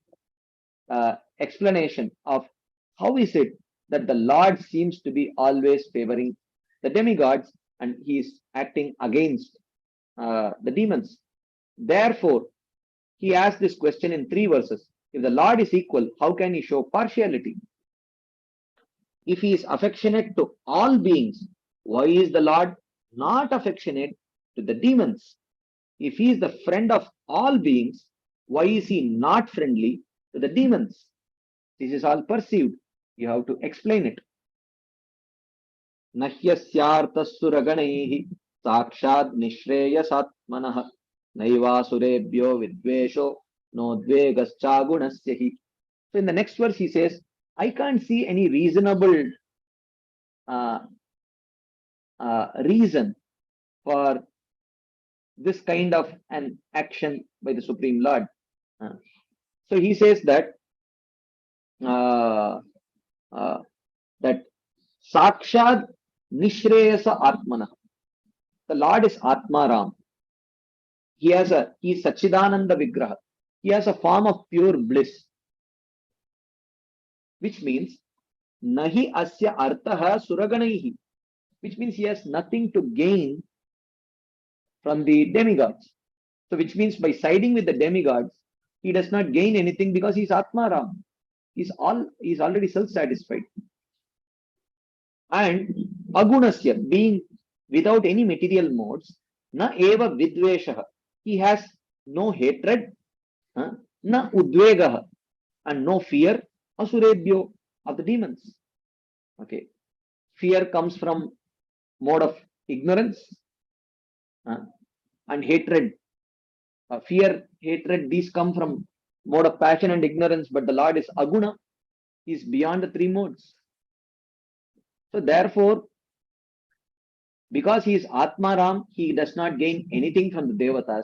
explanation of how is it that the Lord seems to be always favoring the demigods and he is acting against the demons. Therefore, he asked this question in 3 verses. If the Lord is equal, how can he show partiality? If he is affectionate to all beings, why is the Lord not affectionate to the demons? If he is the friend of all beings, why is he not friendly to the demons? This is all perceived. You have to explain it. Nahyasyaartasuraganaihi sakshad nishreyasatmanah naivasurebhyo vidvesho nodvegaschagunasyahi. So in the next verse he says, I can't see any reasonable reason for this kind of an action by the Supreme Lord. So he says that uh, uh, that Sakshad Nishreyasa Atmana. The Lord is Atmaram. He is Sachidananda Vigraha. He has a form of pure bliss, which means Nahi Asya Artaha Suraganaihi, which means he has nothing to gain from the demigods. So, which means by siding with the demigods, he does not gain anything because he's Atmaram. He's already self-satisfied. And Agunasya, being without any material modes, na eva vidveshaha. He has no hatred, na udvegaha, and no fear, asurebhyo, of the demons. Okay. Fear comes from mode of ignorance, and hatred. Fear, hatred, these come from mode of passion and ignorance, but the Lord is aguna. He is beyond the three modes. So therefore, because he is Atmaram, he does not gain anything from the Devatas.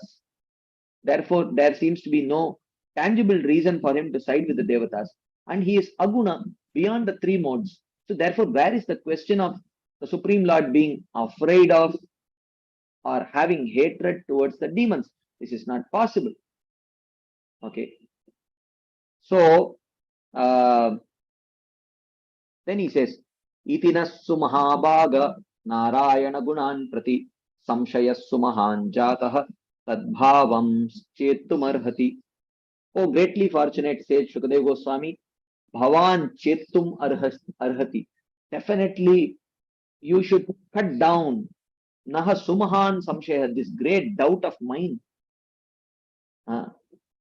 Therefore, there seems to be no tangible reason for him to side with the Devatas. And he is Aguna, beyond the three modes. So therefore, where is the question of the Supreme Lord being afraid of or having hatred towards the demons? This is not possible. Okay. So, then he says, Itinassu Mahabhaga Narayana Gunan Prati Samshayassu Mahan Jataha Tadbhavam Chetumarhati. Oh, greatly fortunate, said Shukadeva Goswami, Bhavan Chetum Arhati. Definitely, you should cut down Naha Sumahan Samshaya, this great doubt of mine.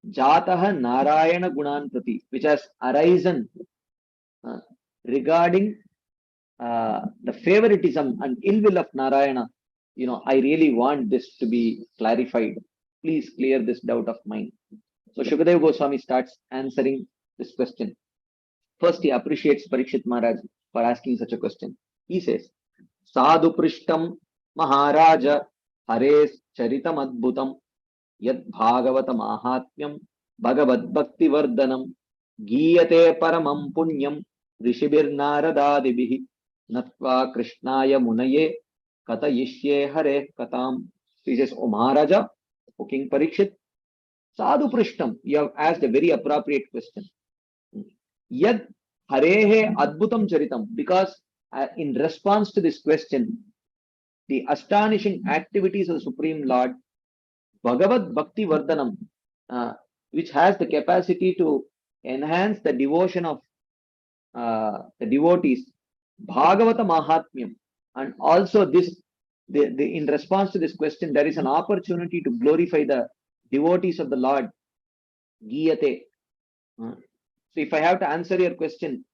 Jataha Narayana Gunan Prati, which has arisen regarding the favoritism and ill will of Narayana. I really want this to be clarified. Please clear this doubt of mine. So Shukadeva Goswami starts answering this question. First, he appreciates Parikshit Maharaj for asking such a question. He says, Sadhu Prishtam Maharaja Hares Charitam Adbhutam Yad Bhagavata Mahatmyam Bhagavad Bhakti Vardhanam Giyate Paramam Punyam Rishibir Naradadibihi Natva Krishnaya Munaye Kata Yishye Hare Katam. So he says, O Maharaja, O King Parikshit, Sadhu Prishtam, you have asked a very appropriate question. Yad Harehe Adbhutam Charitam, because in response to this question, the astonishing activities of the Supreme Lord, Bhagavad Bhakti Vardhanam, which has the capacity to enhance the devotion of the devotees, Bhagavata Mahatmyam, and also this, in response to this question, there is an opportunity to glorify the devotees of the Lord, Giyate. So if I have to answer your question,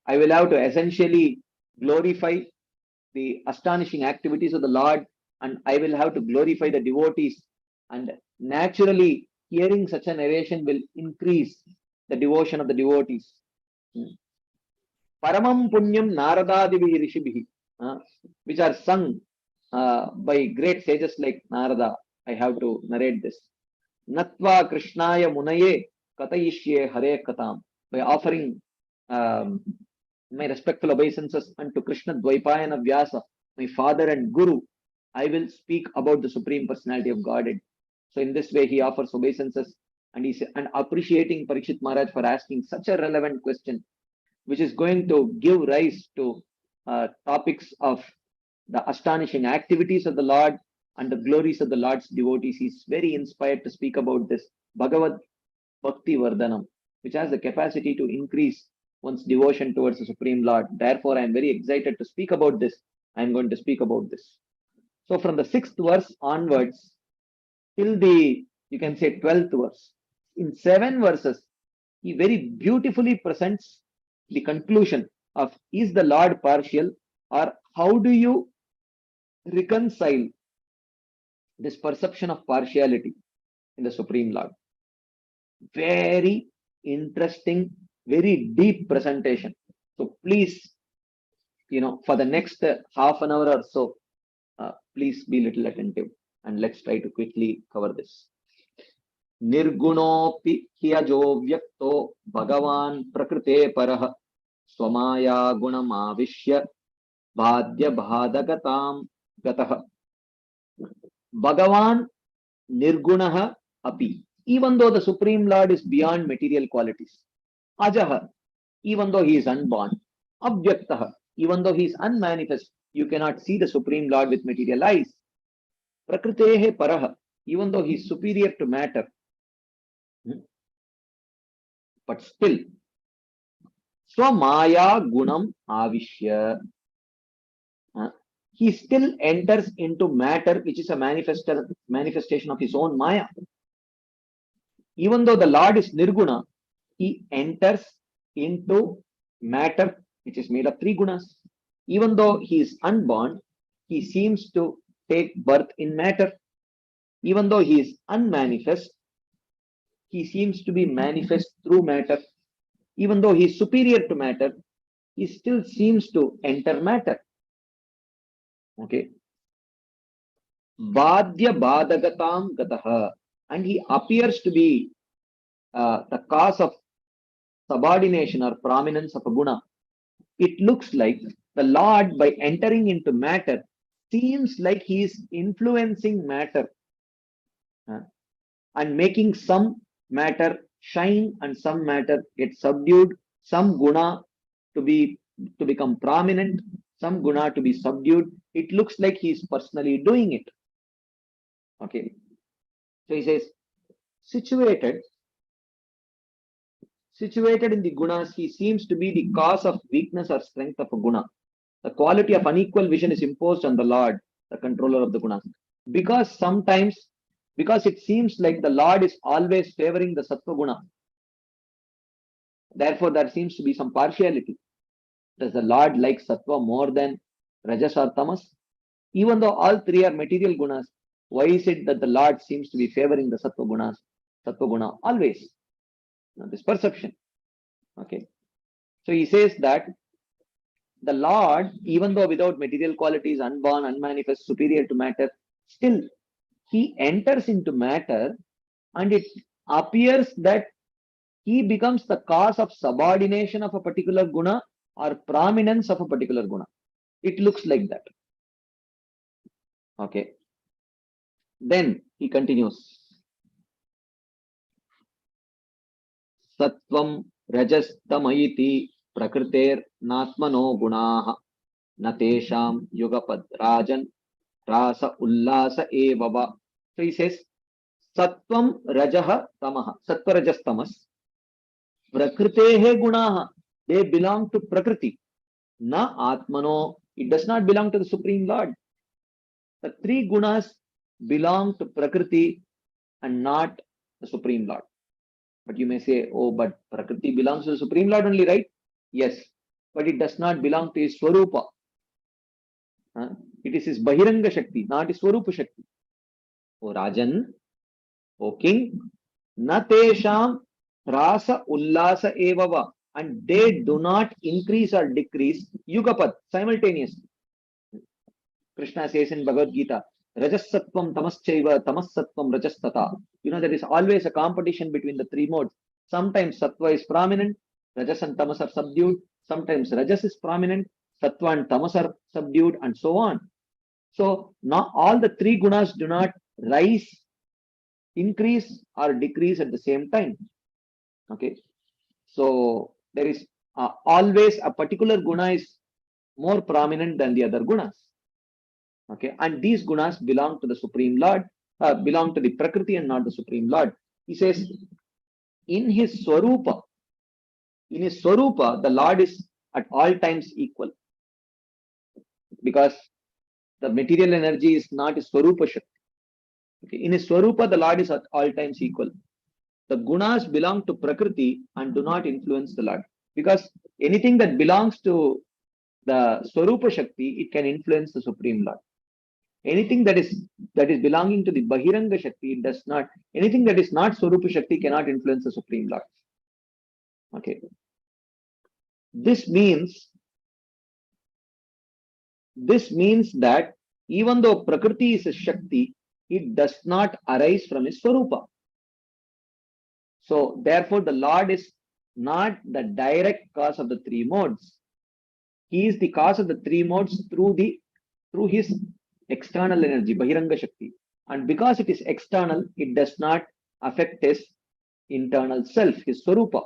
I will have to essentially glorify the astonishing activities of the Lord, and I will have to glorify the devotees. And naturally, hearing such a narration will increase the devotion of the devotees. Paramam Punyam Naradadivi Rishibihi, which are sung by great sages like Narada. I have to narrate this. Natva Krishnaya Munaye Katayishye Hare Katam. By offering my respectful obeisances unto Krishna Dvaipayana Vyasa, my father and Guru, I will speak about the Supreme Personality of Godhead. So in this way, he offers obeisances, and and appreciating Parikshit Maharaj for asking such a relevant question, which is going to give rise to topics of the astonishing activities of the Lord and the glories of the Lord's devotees. He is very inspired to speak about this Bhagavad Bhakti Vardhanam, which has the capacity to increase one's devotion towards the Supreme Lord. Therefore, I am very excited to speak about this. I am going to speak about this. So from the 6th verse onwards till the, you can say, 12th verse, in 7 verses, he very beautifully presents the conclusion of, is the Lord partial, or how do you reconcile this perception of partiality in the Supreme Lord? Very interesting, very deep presentation. So please, for the next half an hour or so, please be little attentive, and let's try to quickly cover this. निर्गुणोऽपि ह्यजो व्यक्तो भगवान् प्रकृते परः स्वमाया गुणमाविश्य बाध्य बाधगतां गतः. Bhagavan nirgunaha api. Even though the Supreme Lord is beyond material qualities. Ajaha, even though he is unborn. Abhyaktaha, even though he is unmanifest, you cannot see the Supreme Lord with material eyes. Prakritehe paraha, even though he is superior to matter. But still, Swamaya gunam avishya. He still enters into matter, which is a manifestation of his own Maya. Even though the Lord is Nirguna, he enters into matter, which is made of three gunas. Even though he is unborn, he seems to take birth in matter. Even though he is unmanifest, he seems to be manifest through matter. Even though he is superior to matter, he still seems to enter matter. Okay. Badhya badagatam gataha. And he appears to be the cause of subordination or prominence of a guna. It looks like the Lord, by entering into matter, seems like he is influencing matter and making some matter shine and some matter get subdued, some guna to become prominent, some guna to be subdued. It looks like he is personally doing it. Okay. So he says, situated in the gunas, he seems to be the cause of weakness or strength of a guna. The quality of unequal vision is imposed on the Lord, the controller of the gunas. Because it seems like the Lord is always favoring the sattva guna. Therefore, there seems to be some partiality. Does the Lord like sattva more than rajas or tamas? Even though all three are material gunas, why is it that the Lord seems to be favoring the sattva guna always? Now, this perception. Okay. So he says that the Lord, even though without material qualities, unborn, unmanifest, superior to matter, still he enters into matter, and it appears that he becomes the cause of subordination of a particular guna or prominence of a particular guna. It looks like that. Okay. Then he continues. Sattvam rajastamaiti prakriter natmano gunaha natesham yugapad rajan rasa ullasa evava. So he says, Sattvam rajaha tamaha. Sattva rajas tamas. Prakritehe gunaha. They belong to Prakriti. Na atmano. It does not belong to the Supreme Lord. The three gunas belong to Prakriti and not the Supreme Lord. But you may say, oh, but Prakriti belongs to the Supreme Lord only, right? Yes. But it does not belong to his Swarupa. It is his Bahiranga Shakti, not his Swarupa Shakti. O Rajan, O King, Natesham Rasa Ullasa Evava. And they do not increase or decrease Yugapat simultaneously. Krishna says in Bhagavad Gita, Rajasattvam Tamaschaiva Tamasattvam Rajastata. You know, there is always a competition between the three modes. Sometimes Sattva is prominent, Rajas and Tamas are subdued. Sometimes Rajas is prominent, Sattva and Tamas are subdued, and so on. So, not all the three gunas do not rise, increase, or decrease at the same time. Okay. So, there is always a particular guna is more prominent than the other gunas. Okay, and these gunas belong to the Supreme Lord, belong to the Prakriti and not the Supreme Lord. He says, in his Swarupa, the Lord is at all times equal. Because the material energy is not his Swarupa Shakti. Okay, in his Swarupa, the Lord is at all times equal. The gunas belong to Prakriti and do not influence the Lord. Because anything that belongs to the Swarupa Shakti, it can influence the Supreme Lord. Anything that is belonging to the Bahiranga Shakti, it does not. Anything that is not Swarupa Shakti cannot influence the Supreme Lord. Okay. This means that even though Prakriti is a Shakti, it does not arise from his Swarupa. So therefore, the Lord is not the direct cause of the three modes. He is the cause of the three modes through his external energy, Bahiranga Shakti. And because it is external, it does not affect his internal self, his Swarupa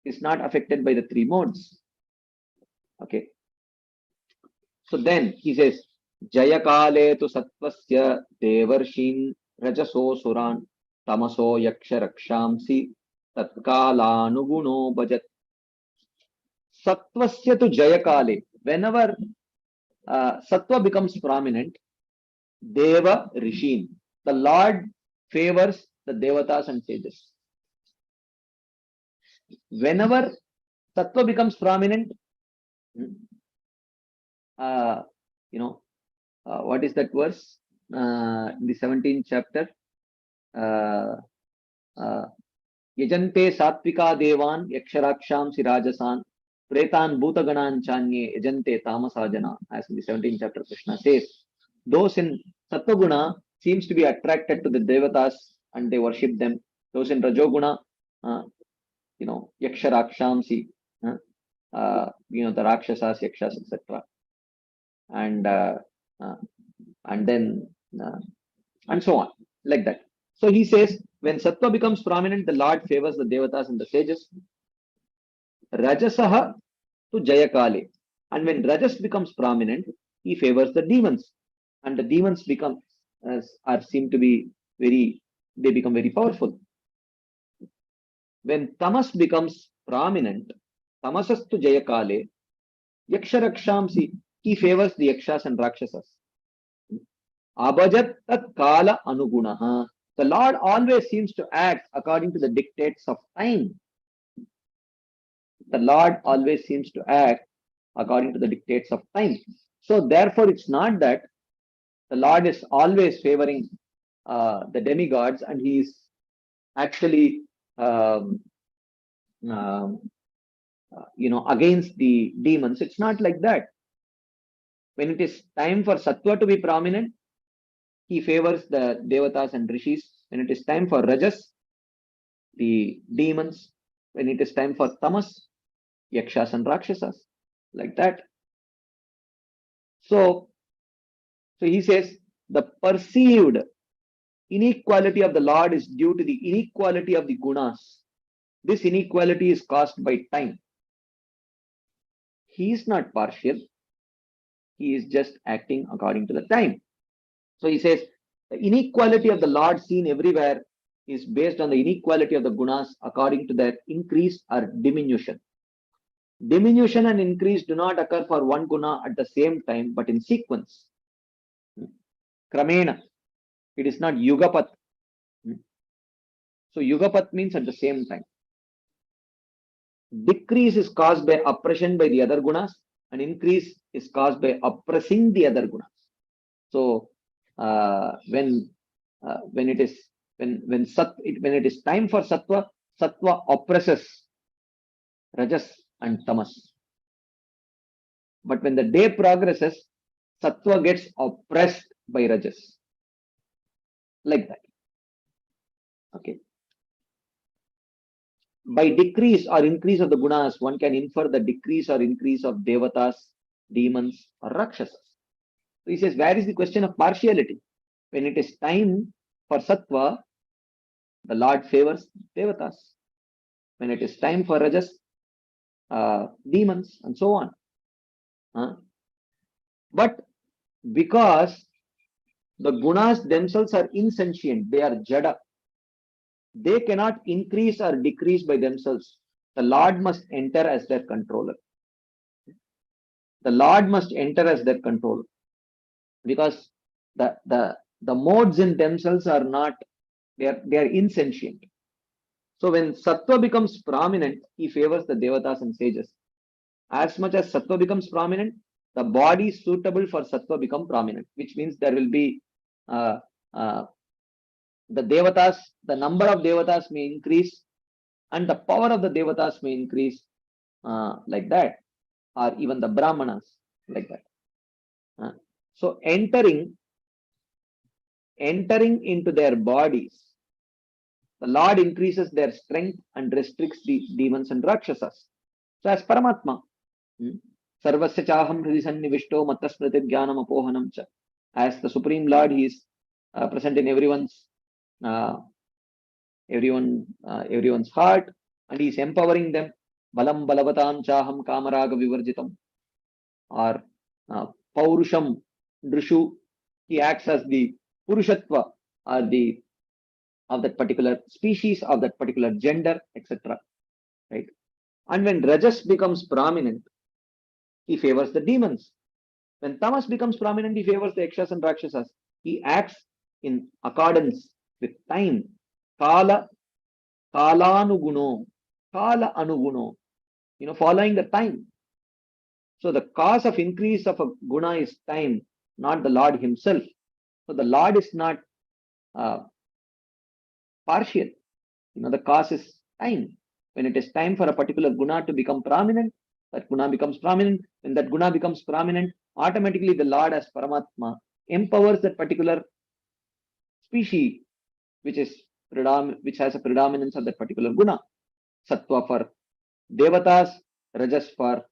is not affected by the three modes. Okay. So then he says, Jayakale tu sattvasya devarshin rajaso suran tamaso yaksha rakshamsi tatkalanuguno bhajat. Sattvasya tu Jayakale. Whenever Sattva becomes prominent, Deva Rishin. The Lord favors the Devatas and Sages. Whenever Sattva becomes prominent, what is that verse? In the 17th chapter, Yajante Satvika Devan Yaksharaksham Sirajasan Pretan Bhutaganan Chanye Yajante Tamasajana, as in the 17th chapter, Krishna says, those in Sattva seems to be attracted to the Devatas and they worship them. Those in Rajoguna, Yaksharaksham, the Rakshasas, Yakshas, etc. And then and so on, like that. So he says, when Sattva becomes prominent, the Lord favors the Devatas and the sages. Rajasaha to Jayakale. And when Rajas becomes prominent, he favors the demons. And the demons become seem to be they become very powerful. When Tamas becomes prominent, Tamasas to Jayakale, Yaksharakshamsi, he favors the Yakshas and Rakshasas. Abhajat tat kala anugunaha. The Lord always seems to act according to the dictates of time. The Lord always seems to act according to the dictates of time. So therefore, it's not that the Lord is always favoring the demigods and he is actually against the demons. It's not like that. When it is time for Sattva to be prominent, he favors the Devatas and Rishis. When it is time for Rajas, the demons. When it is time for Tamas, Yakshas and Rakshasas. Like that. So he says, the perceived inequality of the Lord is due to the inequality of the gunas. This inequality is caused by time. He is not partial. He is just acting according to the time. So he says, the inequality of the Lord seen everywhere is based on the inequality of the gunas according to their increase or diminution. Diminution and increase do not occur for one guna at the same time, but in sequence. Kramena. It is not yugapat. So yugapat means at the same time. Decrease is caused by oppression by the other gunas, and increase is caused by oppressing the other gunas. So when it is time for Sattva, Sattva oppresses Rajas and Tamas. But when the day progresses, Sattva gets oppressed by Rajas. Like that. Okay. By decrease or increase of the gunas, one can infer the decrease or increase of Devatas, demons, or Rakshasas. So he says, where is the question of partiality? When it is time for Sattva, the Lord favors Devatas. When it is time for Rajas, demons, and so on. But because the gunas themselves are insentient, they are jada. They cannot increase or decrease by themselves. The Lord must enter as their controller. The Lord must enter as their controller. Because the modes in themselves are not, they are insentient. So when Sattva becomes prominent, he favors the Devatas and sages. As much as Sattva becomes prominent, the body suitable for Sattva become prominent, which means there will be the Devatas, the number of Devatas may increase and the power of the Devatas may increase like that, or even the Brahmanas like that. So entering into their bodies the Lord increases their strength and restricts the demons and Rakshasas. So as Paramatma, Sarvasya chaham hridi sannivishto mattasmriti jnanam apohanam cha. As the Supreme Lord, he is present in everyone's heart, and he is empowering them. Balam balavatam chaham kamaraga vivarjitam, or paurusham drishu, he acts as the purushatva, or the of that particular species, of that particular gender, etc. Right? And when Rajas becomes prominent, he favors the demons. When Tamas becomes prominent, he favors the Yakshas and Rakshasas. He acts in accordance with time. Kala, kalanuguno, kala anuguno, following the time. So the cause of increase of a guna is time, not the Lord himself. So the Lord is not partial. The cause is time. When it is time for a particular guna to become prominent, that guna becomes prominent. When that guna becomes prominent, automatically the Lord as Paramatma empowers that particular species which has a predominance of that particular guna. Sattva for devatas, rajas for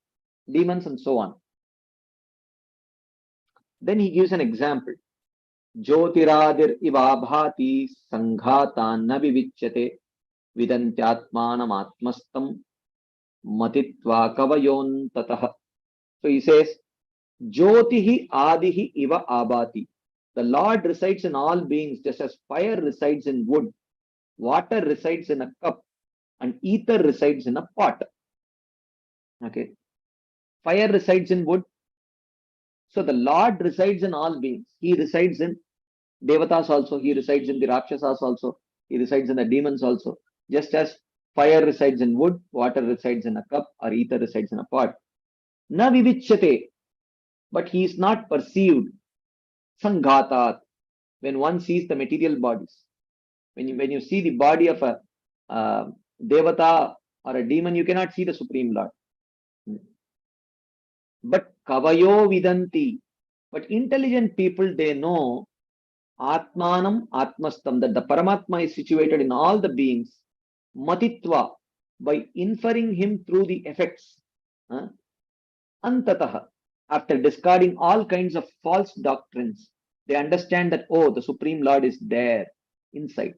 demons, and so on. Then he gives an example. Jyotiradir ivabhati sanghatan na vivichyate vidantyatmanam atmastam matitva kavayon tatah. So he says, Jyotihi adihi iva abhati. The Lord resides in all beings, just as fire resides in wood, water resides in a cup, and ether resides in a pot. Okay. Fire resides in wood. So the Lord resides in all beings. He resides in Devatas also. He resides in the Rakshasas also. He resides in the demons also. Just as fire resides in wood, water resides in a cup, or ether resides in a pot. Na vivichyate. But he is not perceived. Sanghatat. When one sees the material bodies. When you see the body of a Devata or a demon, you cannot see the Supreme Lord. But kavayo vidanti. But intelligent people, they know Atmanam Atmastam, that the Paramatma is situated in all the beings. Matitva, by inferring him through the effects. Antataha, after discarding all kinds of false doctrines, they understand that, oh, the Supreme Lord is there inside.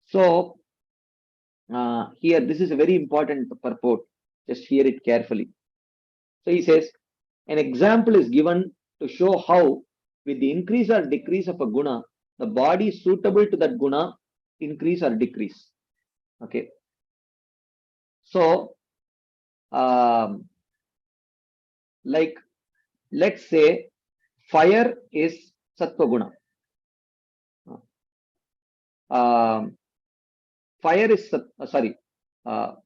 So, here, this is a very important purport. Just hear it carefully. So he says, an example is given to show how, with the increase or decrease of a guna, the body suitable to that guna increase or decrease. Okay. So, like, let's say fire is sattva guna. Fire is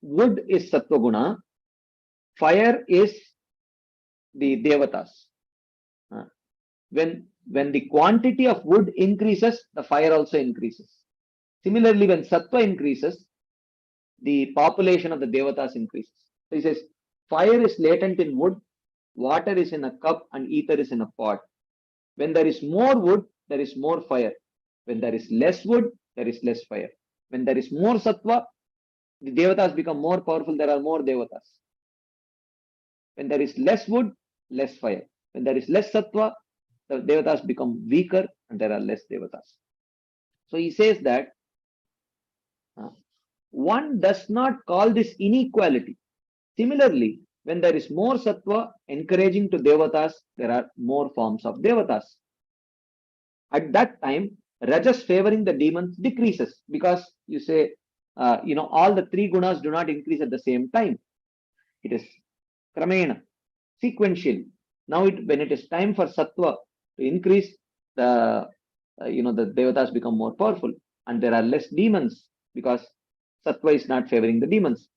wood is sattva guna. Fire is the devatas. When the quantity of wood increases, the fire also increases. Similarly, when sattva increases, the population of the devatas increases. So he says, fire is latent in wood, water is in a cup, and ether is in a pot. When there is more wood, there is more fire. When there is less wood, there is less fire. When there is more sattva, the devatas become more powerful, there are more devatas. When there is less wood, less fire. When there is less sattva, the devatas become weaker and there are less devatas. So he says that one does not call this inequality. Similarly, when there is more sattva encouraging to devatas, there are more forms of devatas. At that time, rajas favoring the demons decreases, because you say, all the three gunas do not increase at the same time. It is kramena, sequentially. Now, when it is time for sattva to increase, the devatas become more powerful, and there are less demons because sattva is not favoring the demons.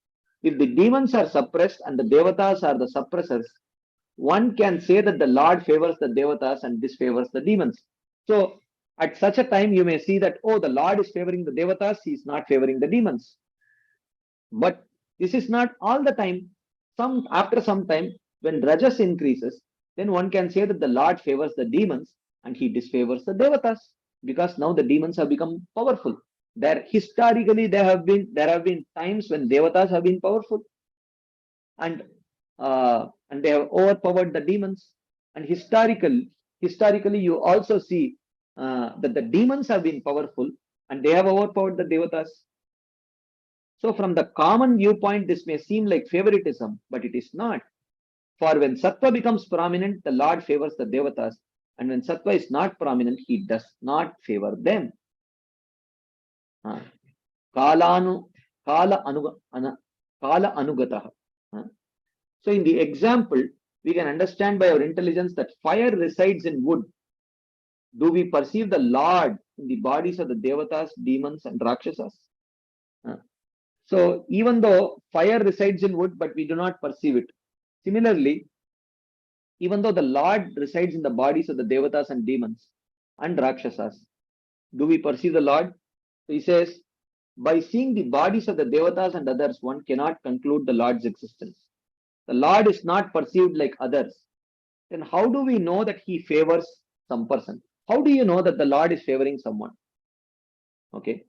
If the demons are suppressed and the devatas are the suppressors, one can say that the Lord favors the devatas and disfavors the demons. So, at such a time, you may see that, oh, the Lord is favoring the devatas, he is not favoring the demons. But this is not all the time. After some time, when rajas increases, then one can say that the Lord favors the demons and he disfavors the devatas, because now the demons have become powerful. there historically there have been times when devatas have been powerful, and they have overpowered the demons. And historically you also see that the demons have been powerful and they have overpowered the devatas. So from the common viewpoint, this may seem like favoritism, but it is not. For when sattva becomes prominent, the Lord favors the devatas, and when sattva is not prominent, he does not favor them. Kala anugataha. So in the example, we can understand by our intelligence that fire resides in wood. Do we perceive the Lord in the bodies of the devatas, demons, and rakshasas? So even though fire resides in wood, but we do not perceive it. Similarly, even though the Lord resides in the bodies of the devatas and demons and rakshasas, do we perceive the Lord? So he says, by seeing the bodies of the devatas and others, one cannot conclude the Lord's existence. The Lord is not perceived like others. Then how do we know that he favors some person? How do you know that the Lord is favoring someone? Okay.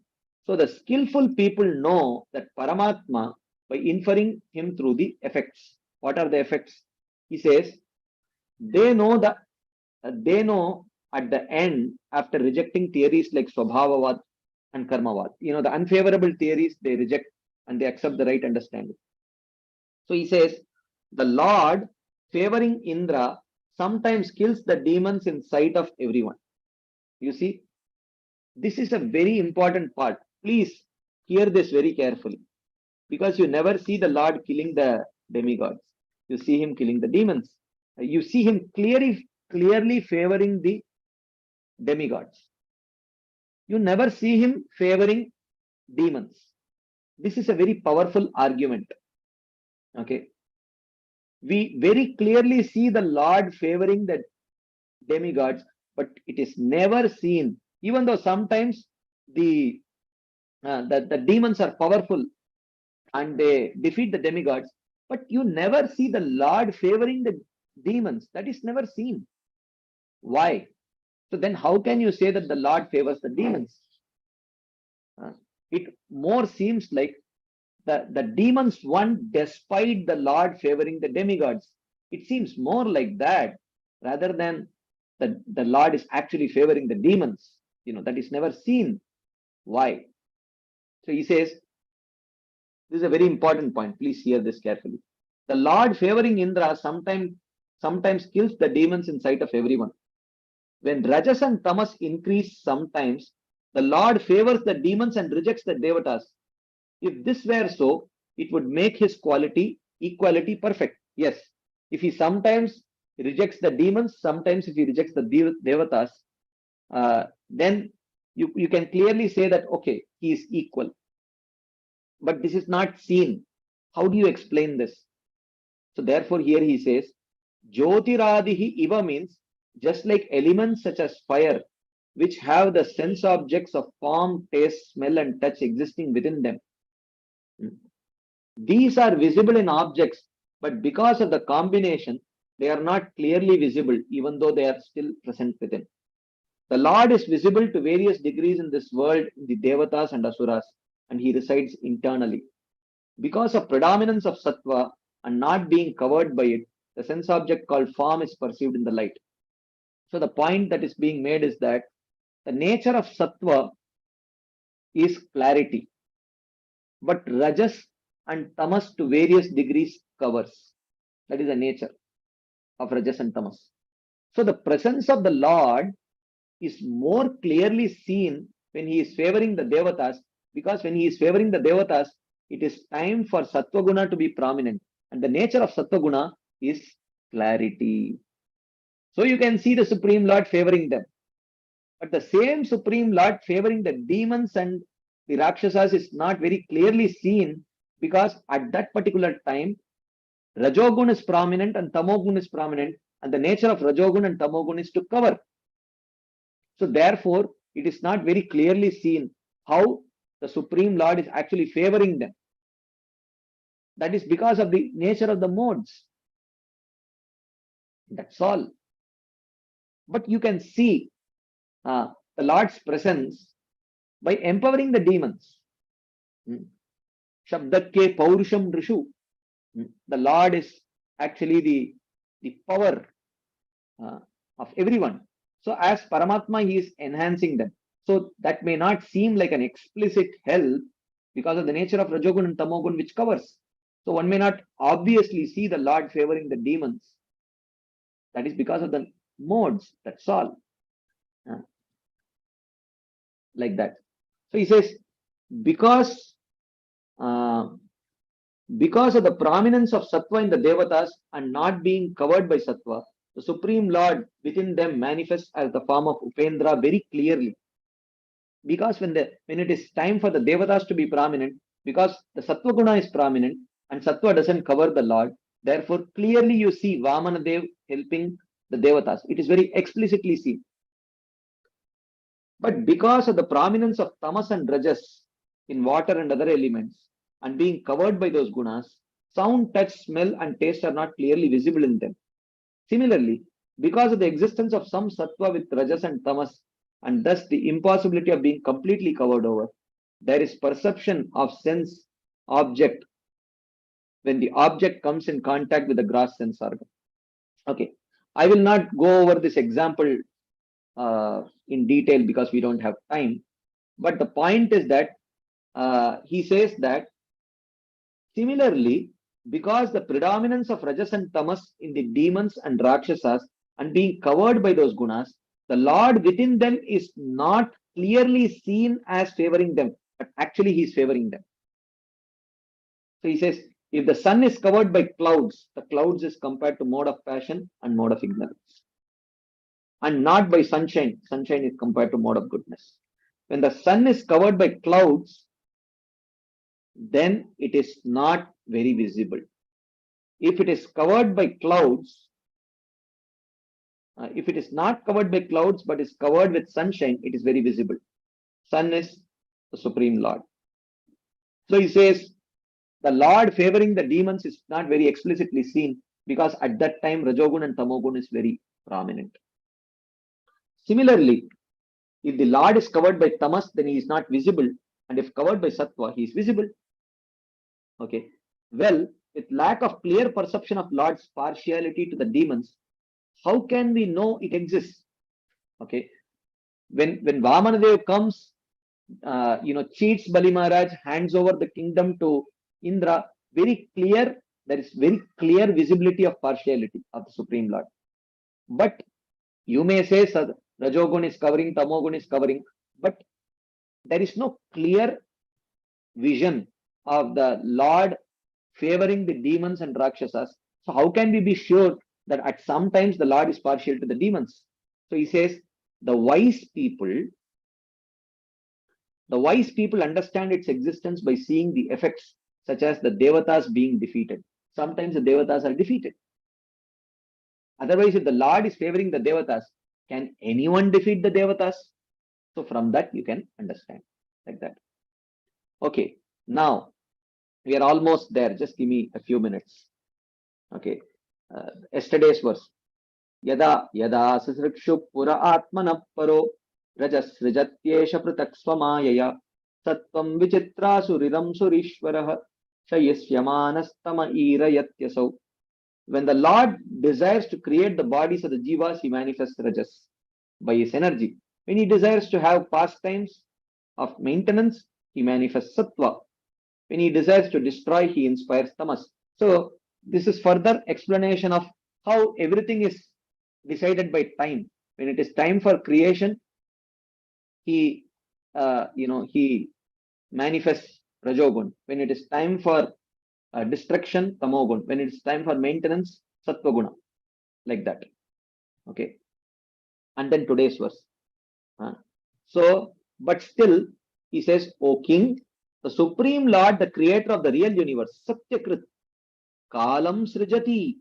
So the skillful people know that Paramatma by inferring him through the effects. What are the effects? He says, they know at the end, after rejecting theories like Swabhavavat and Karmavad, the unfavorable theories they reject and they accept the right understanding. So he says, the Lord favoring Indra sometimes kills the demons in sight of everyone. You see, this is a very important part. Please hear this very carefully, because you never see the Lord killing the demigods. You see him killing the demons. You see him clearly favoring the demigods. You never see him favoring demons. This is a very powerful argument. Okay. We very clearly see the Lord favoring the demigods, but it is never seen, even though sometimes the demons are powerful and they defeat the demigods, but you never see the Lord favoring the demons. That is never seen. Why? So then how can you say that the Lord favors the demons? It more seems like the demons won despite the Lord favoring the demigods. It seems more like that rather than the Lord is actually favoring the demons. That is never seen. Why? So he says, this is a very important point. Please hear this carefully. The Lord favoring Indra sometimes kills the demons in sight of everyone. When Rajas and Tamas increase sometimes, the Lord favors the demons and rejects the devatas. If this were so, it would make his equality perfect. Yes, if he sometimes rejects the demons, sometimes if he rejects the devatas, then you can clearly say that, okay, he is equal. But this is not seen. How do you explain this? So therefore here he says, Jyotiradihi iva means just like elements such as fire, which have the sense objects of form, taste, smell, and touch existing within them. These are visible in objects, but because of the combination, they are not clearly visible, even though they are still present within. The Lord is visible to various degrees in this world, in the Devatas and Asuras, and he resides internally. Because of predominance of Sattva and not being covered by it, the sense object called form is perceived in the light. So the point that is being made is that the nature of Sattva is clarity, but Rajas and Tamas to various degrees covers. That is the nature of Rajas and Tamas. So the presence of the Lord is more clearly seen when he is favoring the Devatas, because when he is favoring the Devatas, it is time for Sattva Guna to be prominent. And the nature of Sattva Guna is clarity. So you can see the Supreme Lord favoring them. But the same Supreme Lord favoring the demons and the Rakshasas is not very clearly seen, because at that particular time, Rajogun is prominent and Tamogun is prominent, and the nature of Rajogun and Tamogun is to cover. So therefore, it is not very clearly seen how the Supreme Lord is actually favoring them. That is because of the nature of the modes. That's all. But you can see the Lord's presence by empowering the demons. Shabdakke Paurusham Rishu. The Lord is actually the power of everyone. So as Paramatma, he is enhancing them. So that may not seem like an explicit help because of the nature of Rajogun and Tamogun which covers. So one may not obviously see the Lord favoring the demons. That is because of the modes, that's all. Like that. So he says, because of the prominence of Sattva in the Devatas and not being covered by Sattva, the Supreme Lord within them manifests as the form of Upendra very clearly. Because when it is time for the Devatas to be prominent, because the Sattva Guna is prominent and Sattva doesn't cover the Lord, therefore clearly you see Vamana Dev helping the Devatas. It is very explicitly seen. But because of the prominence of Tamas and Rajas in water and other elements and being covered by those gunas, sound, touch, smell and taste are not clearly visible in them. Similarly, because of the existence of some Sattva with Rajas and Tamas and thus the impossibility of being completely covered over, there is perception of sense object when the object comes in contact with the gross sense organ. Okay, I will not go over this example in detail because we don't have time. But the point is that he says that similarly, because the predominance of Rajas and Tamas in the demons and Rakshasas and being covered by those gunas, the Lord within them is not clearly seen as favoring them, but actually he is favoring them. So he says, if the sun is covered by clouds, the clouds is compared to mode of passion and mode of ignorance. And not by sunshine. Sunshine is compared to mode of goodness. When the sun is covered by clouds, then it is not very visible. If it is covered by clouds, if it is not covered by clouds but is covered with sunshine, it is very visible. Sun is the Supreme Lord. So he says, the Lord favoring the demons is not very explicitly seen because at that time Rajogun and Tamogun is very prominent. Similarly, if the Lord is covered by Tamas, then he is not visible. And if covered by Sattva, he is visible. Okay. Well, with lack of clear perception of Lord's partiality to the demons, how can we know it exists? Okay. When Vamanadev comes, cheats Bali Maharaj, hands over the kingdom to Indra, very clear, there is very clear visibility of partiality of the Supreme Lord. But you may say Rajogun is covering, Tamogun is covering, but there is no clear vision of the Lord favoring the demons and Rakshasas. So how can we be sure that at some times the Lord is partial to the demons? So he says, the wise people understand its existence by seeing the effects, such as the Devatas being defeated. Sometimes the Devatas are defeated. Otherwise, if the Lord is favoring the Devatas, can anyone defeat the Devatas? So from that you can understand like that. Okay, now we are almost there. Just give me a few minutes. Okay, yesterday's verse. Yada yada sasrikshu pura atmana paro rajasrijatyesha pratak swamayaya sattvam vichitra suriram surishvaraha shayasyamanastama irayatyasau. When the Lord desires to create the bodies of the jivas, he manifests rajas by his energy. When he desires to have pastimes of maintenance, he manifests sattva. When he desires to destroy, he inspires tamas. So this is further explanation of how everything is decided by time. When it is time for creation, he manifests rajogun. When it is time for destruction, tamogun. When it's time for maintenance, sattvaguna. Like that. Okay. And then today's verse. So, but still, he says, O King, the Supreme Lord, the creator of the real universe, Satyakrit, Kalam Srijati,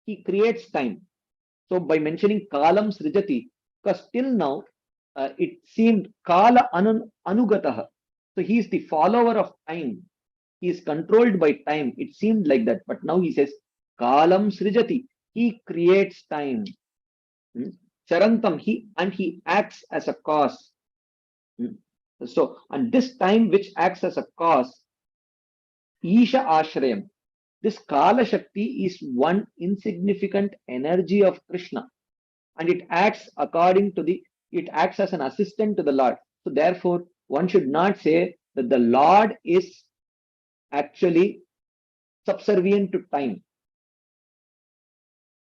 he creates time. So, by mentioning Kalam Srijati, because till now, it seemed Kala Anugataha. So, he is the follower of time. He is controlled by time. It seemed like that. But now he says, Kalam Srijati. He creates time. Charantam, he acts as a cause. So, and this time which acts as a cause, Isha Ashrayam, this Kala Shakti is one insignificant energy of Krishna, and it acts it acts as an assistant to the Lord. So therefore, one should not say that the Lord is actually subservient to time.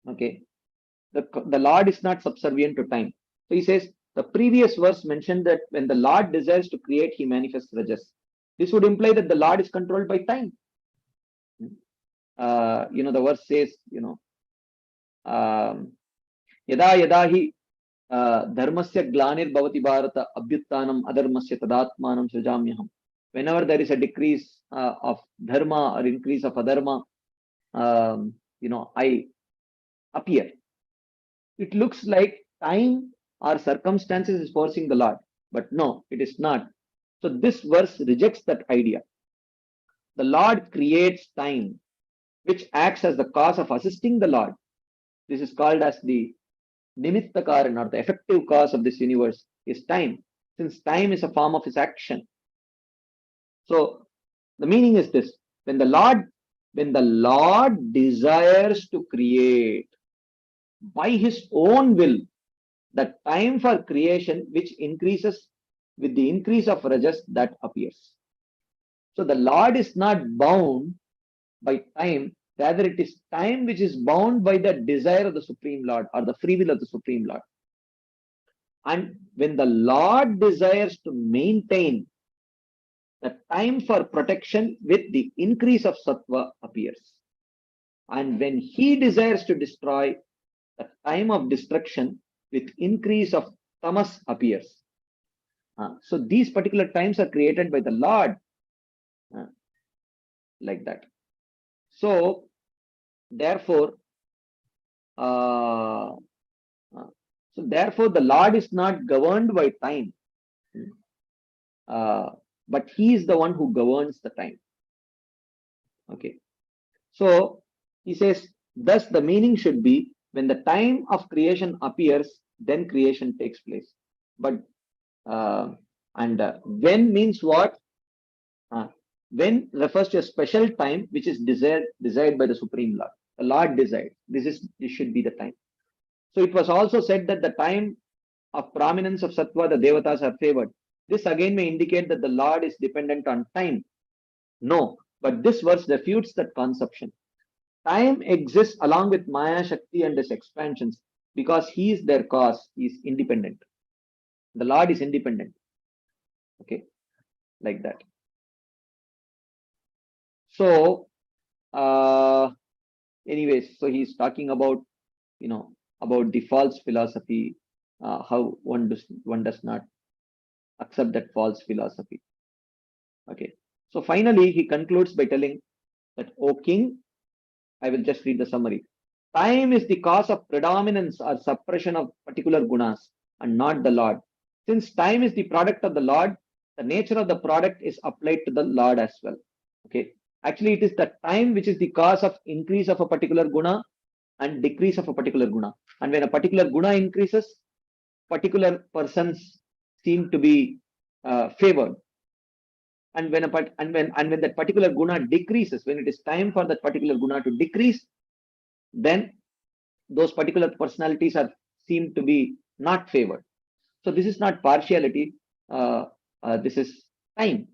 Okay. The Lord is not subservient to time. So he says, the previous verse mentioned that when the Lord desires to create, he manifests Rajas. This would imply that the Lord is controlled by time. The verse says, Yada yada hi dharmasya glanir bhavati bharata abhyuttanam adharmasya tadatmanam sujamyaham. Whenever there is a decrease of dharma or increase of adharma, I appear. It looks like time or circumstances is forcing the Lord, but no, it is not. So this verse rejects that idea. The Lord creates time, which acts as the cause of assisting the Lord. This is called as the nimitta karan, or the effective cause of this universe is time, since time is a form of his action. So the meaning is this: when the Lord desires to create by his own will, the time for creation which increases with the increase of rajas, that appears. So the Lord is not bound by time, rather it is time which is bound by the desire of the Supreme Lord, or the free will of the Supreme Lord. And when the Lord desires to maintain, the time for protection with the increase of sattva appears. And when he desires to destroy, the time of destruction with increase of tamas appears. So these particular times are created by the Lord, like that. So therefore, the Lord is not governed by time, but he is the one who governs the time. Okay. So he says, thus the meaning should be, when the time of creation appears, then creation takes place. But when means what? When refers to a special time which is desired by the Supreme Lord. The Lord desired. This should be the time. So it was also said that the time of prominence of sattva, the devatas are favored. This again may indicate that the Lord is dependent on time. No, but this verse refutes that conception. Time exists along with Maya Shakti and its expansions because he is their cause. He is independent. The Lord is independent. Okay, like that. So, anyways, so he's talking about, about the false philosophy, how one does not accept that false philosophy. Okay. So finally, he concludes by telling that, O king, I will just read the summary. Time is the cause of predominance or suppression of particular gunas and not the Lord. Since time is the product of the Lord, the nature of the product is applied to the Lord as well. Okay. Actually, it is the time which is the cause of increase of a particular guna and decrease of a particular guna. And when a particular guna increases, particular persons seem to be favored. And when that particular guna decreases, when it is time for that particular guna to decrease, then those particular personalities seem to be not favored. So this is not partiality. This is time.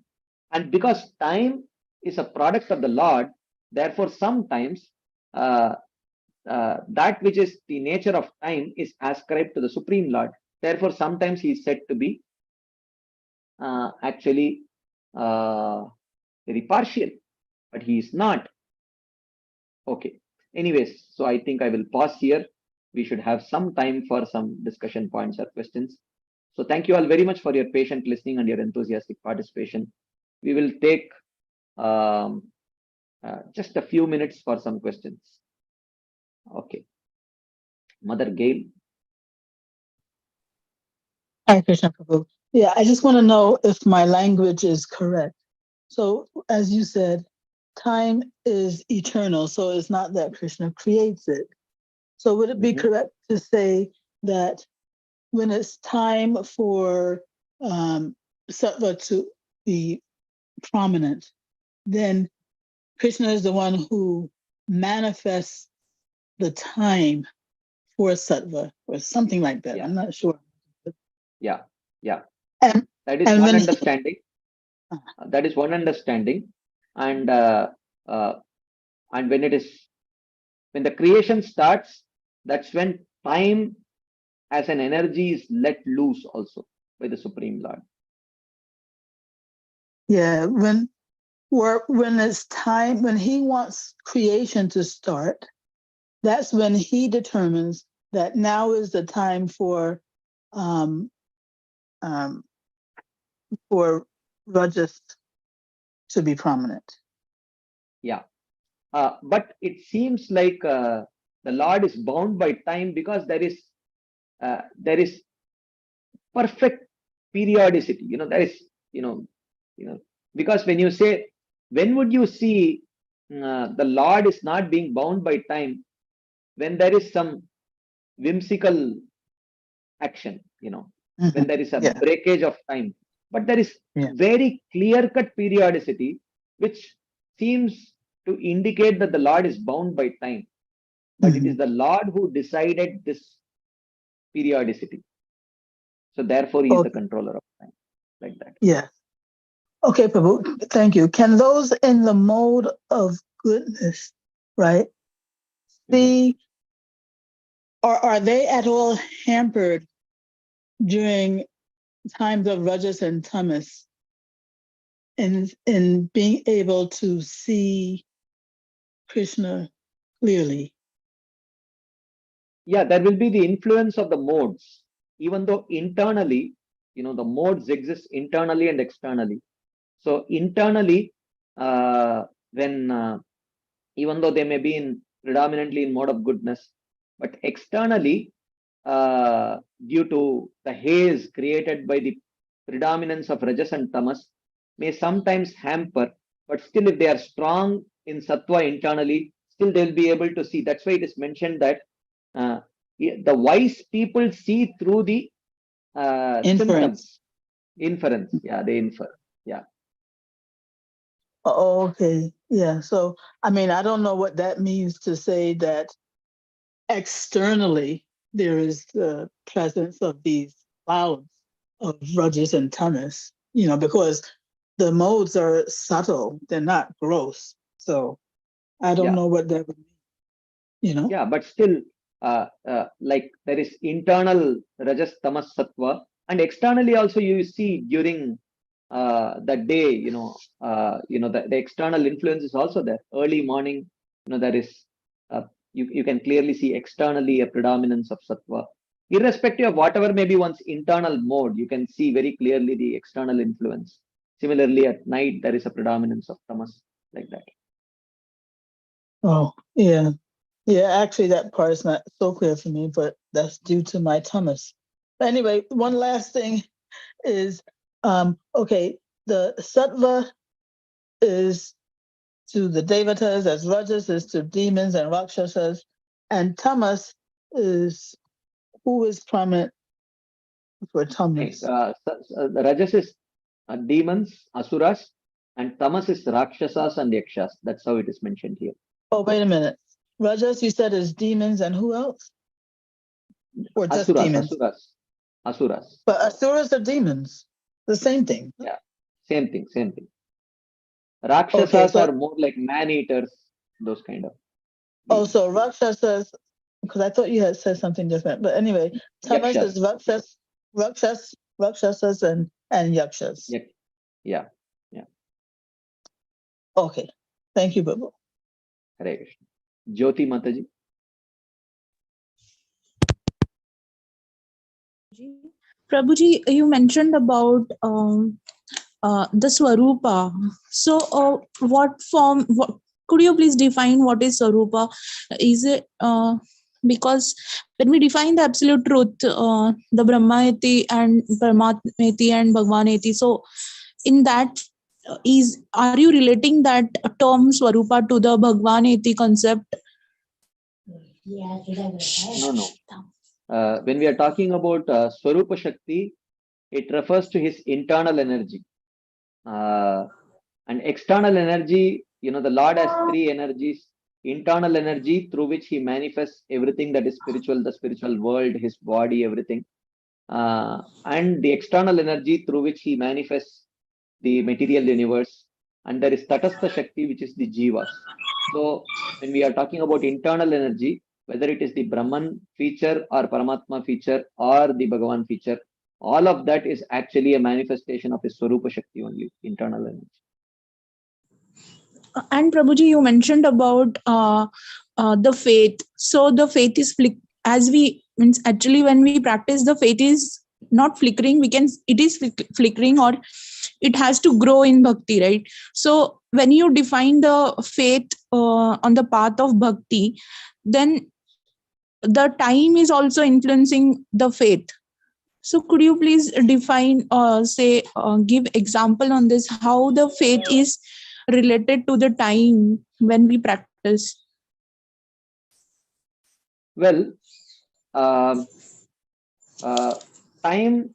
And because time is a product of the Lord, therefore sometimes that which is the nature of time is ascribed to the Supreme Lord. Therefore sometimes he is said to be actually very partial, but he is not. Okay. Anyways, so I think I will pause here. We should have some time for some discussion points or questions. So thank you all very much for your patient listening and your enthusiastic participation. We will take just a few minutes for some questions. Okay. Mother Gail. Hi, Krishna Prabhu. Yeah, I just want to know if my language is correct. So, as you said, time is eternal, so it's not that Krishna creates it. So, would it be correct to say that when it's time for sattva to be prominent, then Krishna is the one who manifests the time for sattva or something like that. Yeah. I'm not sure. Yeah. And, That is and one when understanding. That is one understanding. And when the creation starts, that's when time as an energy is let loose also by the Supreme Lord. yeah, when it's time, when he wants creation to start, that's when he determines that now is the time for Rajas to be prominent. Yeah. But it seems like the Lord is bound by time because there is perfect periodicity. There is, because when you say, when would you see the Lord is not being bound by time? When there is some whimsical action, when there is a Yeah. breakage of time. But there is Yeah. very clear-cut periodicity, which seems to indicate that the Lord is bound by time. But it is the Lord who decided this periodicity. So therefore, he is the controller of time, like that. Yeah. Okay, Prabhu, thank you. Can those in the mode of goodness, right, see, or are they at all hampered during times of Rajas and Tamas in being able to see Krishna clearly? Yeah, there will be the influence of the modes, even though internally, the modes exist internally and externally. So internally, when even though they may be predominantly in mode of goodness, but externally, due to the haze created by the predominance of Rajas and Tamas, may sometimes hamper. But still, if they are strong in Sattva internally, still they'll be able to see. That's why it is mentioned that the wise people see through the symptoms. Inference. Yeah, they infer. Yeah. Oh, okay. Yeah. So, I mean, I don't know what that means to say that externally there is the presence of these clouds of Rajas and Tamas, because the modes are subtle, they're not gross. So I don't know what that would mean, Yeah, but still, like there is internal Rajas Tamas Sattva, and externally also you see during the day, the external influence is also there. Early morning, there is you can clearly see externally a predominance of Sattva. Irrespective of whatever may be one's internal mode, you can see very clearly the external influence. Similarly, at night there is a predominance of Tamas, like that. Oh, yeah. Yeah, actually that part is not so clear for me, but that's due to my Tamas. But anyway, one last thing is, okay, the Sattva is to the Devatas, as Rajas is to demons and Rakshasas, and Tamas is, who is prominent for Tamas? The Rajas is demons, asuras, and Tamas is Rakshasas and Yakshas. That's how it is mentioned here. Oh, wait a minute. Rajas, you said is demons, and who else? Or just Asuras, demons? Asuras. But asuras are demons. The same thing. Yeah, same thing. Rakshasas Okay, so, are more like man-eaters, those kind of. oh, so Rakshasas, because I thought you had said something different. But anyway, Tamas Yakshas. is Rakshasas and Yakshas. Yeah. Okay. Thank you, Babu. Hare Krishna. Jyoti Mataji. Prabhuji, you mentioned about the Swarupa. So, what form? Could you please define what is Swarupa? Is it because when we define the absolute truth, the Brahmaeti and Paramatmeti and Bhagwaneti, so in that are you relating that term Swarupa to the Bhagwaneti concept? No. When we are talking about Swarupa Shakti, it refers to his internal energy. And external energy, the Lord has three energies: internal energy through which he manifests everything that is spiritual, the spiritual world, his body, everything. And the external energy through which he manifests the material universe. And there is Tatastha Shakti, which is the Jivas. So when we are talking about internal energy, whether it is the Brahman feature or Paramatma feature or the Bhagavan feature, all of that is actually a manifestation of his Swarupa Shakti only, internal energy. And Prabhuji, you mentioned about the faith. So the faith is actually when we practice, the faith is not flickering. It is flickering, or it has to grow in bhakti, right? So when you define the faith on the path of bhakti, then the time is also influencing the faith. So could you please define, give example on this, how the faith is related to the time when we practice? Well, time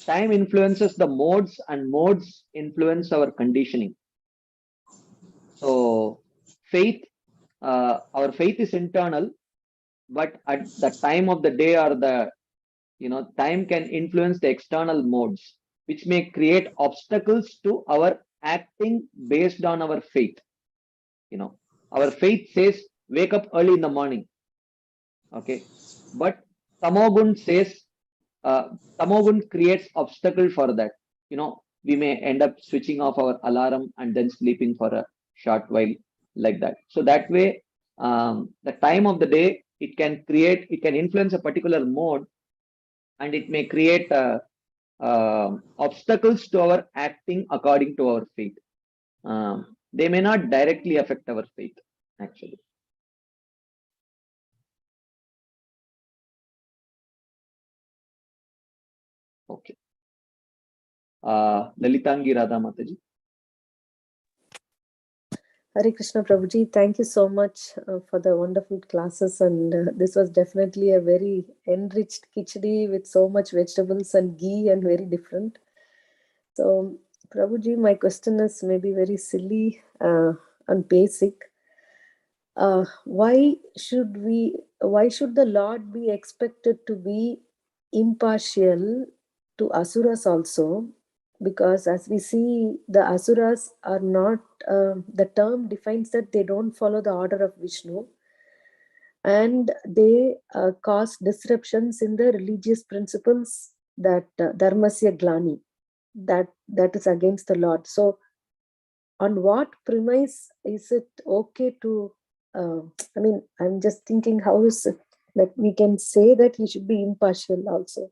influences the modes, and modes influence our conditioning. So faith, our faith is internal, but at the time of the day or the time can influence the external modes, which may create obstacles to our acting based on our faith. Our faith says wake up early in the morning, okay, but tamogun says tamogun creates obstacle for that. We may end up switching off our alarm and then sleeping for a short while, like that. So that way, the time of the day, it can influence a particular mode, and it may create obstacles to our acting according to our faith. They may not directly affect our faith, actually. Okay. Lalitangi Radha Mataji. Hare Krishna Prabhuji, thank you so much for the wonderful classes, and this was definitely a very enriched khichdi with so much vegetables and ghee and very different. So Prabhuji, my question is maybe very silly and basic. Why should the Lord be expected to be impartial to asuras also? Because as we see, the asuras are not, the term defines that they don't follow the order of Vishnu, and they cause disruptions in the religious principles, that dharmasya glani, that is against the Lord. So on what premise is it okay to, I'm just thinking, how is it that we can say that he should be impartial also?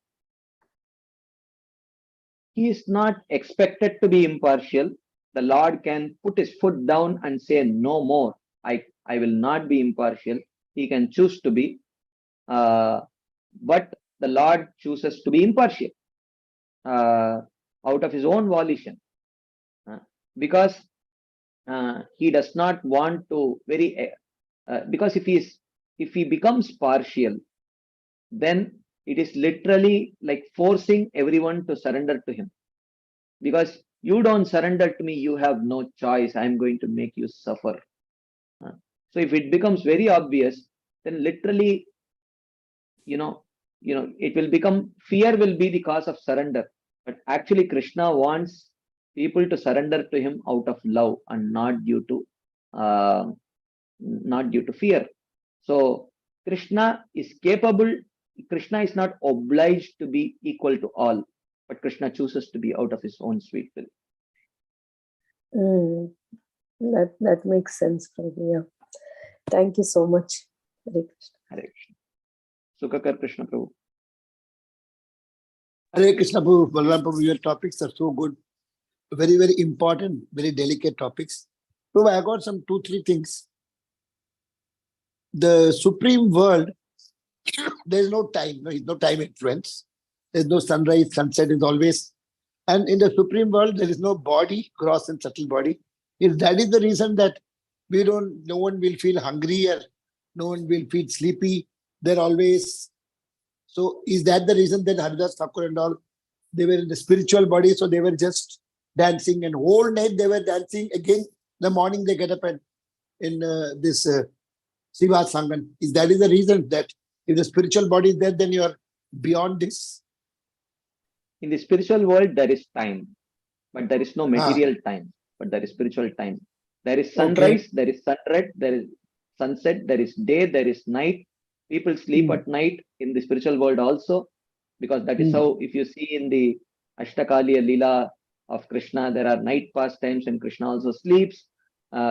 He is not expected to be impartial. The Lord can put his foot down and say, no more, I will not be impartial. He can choose to be, but the Lord chooses to be impartial out of his own volition, because he does not want to because if he becomes partial, then it is literally like forcing everyone to surrender to him. Because you don't surrender to me, you have no choice. I'm going to make you suffer. So if it becomes very obvious, then literally, it will become, fear will be the cause of surrender. But actually, Krishna wants people to surrender to him out of love and not due to fear. So Krishna is capable. Krishna is not obliged to be equal to all, but Krishna chooses to be out of his own sweet will. That makes sense from here. Thank you so much. Hare Krishna. Hare Krishna. Sukakar Krishna Prabhu. Hare Krishna Prabhu, Balaram Prabhu, your topics are so good. Very, very important, very delicate topics. So I got some 2-3 things. The supreme world, there is no time, no time influence. There's no sunrise, sunset is always. And in the supreme world, there is no body, gross and subtle body. If that is the reason that no one will feel hungry or no one will feel sleepy, they're always. So is that the reason that Haridas Thakur and all They were in the spiritual body, so they were just dancing, and whole night they were dancing. Again, the morning they get up and in this Siva Sangan. Is that is the reason that if the spiritual body is there, then you are beyond this? In the spiritual world, there is time, but there is no material time, but there is spiritual time. There is sunrise, there is sunset, there is sunset, there is day, there is night. People sleep at night in the spiritual world also, because that is how, if you see in the Ashtakaliya Leela of Krishna, there are night pastimes and Krishna also sleeps,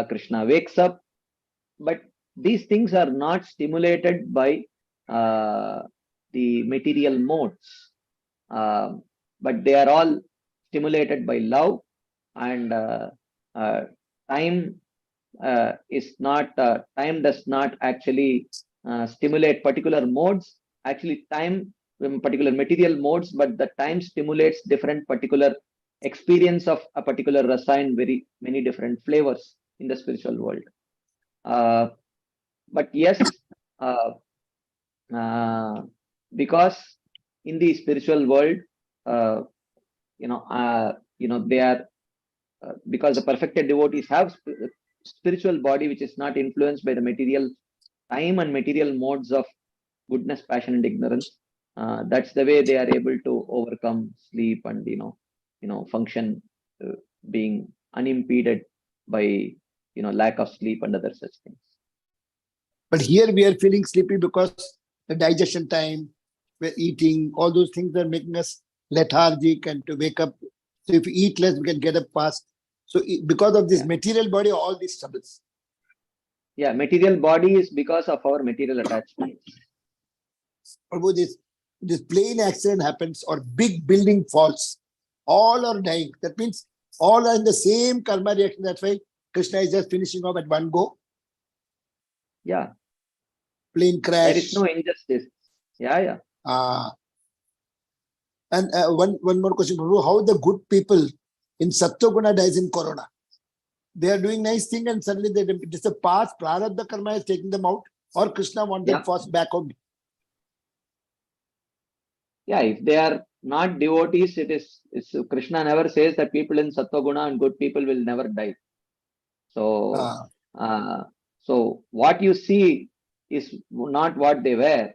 Krishna wakes up. But these things are not stimulated by the material modes, but they are all stimulated by love, and time is not, time does not actually stimulate particular modes. Actually, time particular material modes, but the time stimulates different particular experience of a particular rasa in very many different flavors in the spiritual world. But yes, because in the spiritual world, they are because the perfected devotees have spiritual body which is not influenced by the material time and material modes of goodness, passion, and ignorance. That's the way they are able to overcome sleep and function, being unimpeded by lack of sleep and other such things. But here we are feeling sleepy because the digestion time, we're eating, all those things are making us lethargic and to wake up. So if we eat less, we can get up fast. So because of this material body, all these troubles. Yeah, material body is because of our material attachments. Or this plane accident happens or big building falls, all are dying. That means all are in the same karma reaction. That's why Krishna is just finishing off at one go. Yeah. Plane crash. There is no injustice. Yeah. And one more question, Prabhu. How the good people in Sattva-guna dies in Corona? They are doing nice thing and suddenly it is the past prarabdha karma is taking them out, or Krishna wants them first back home. Yeah, if they are not devotees, it's Krishna never says that people in Sattva-guna and good people will never die. So, so what you see is not what they were.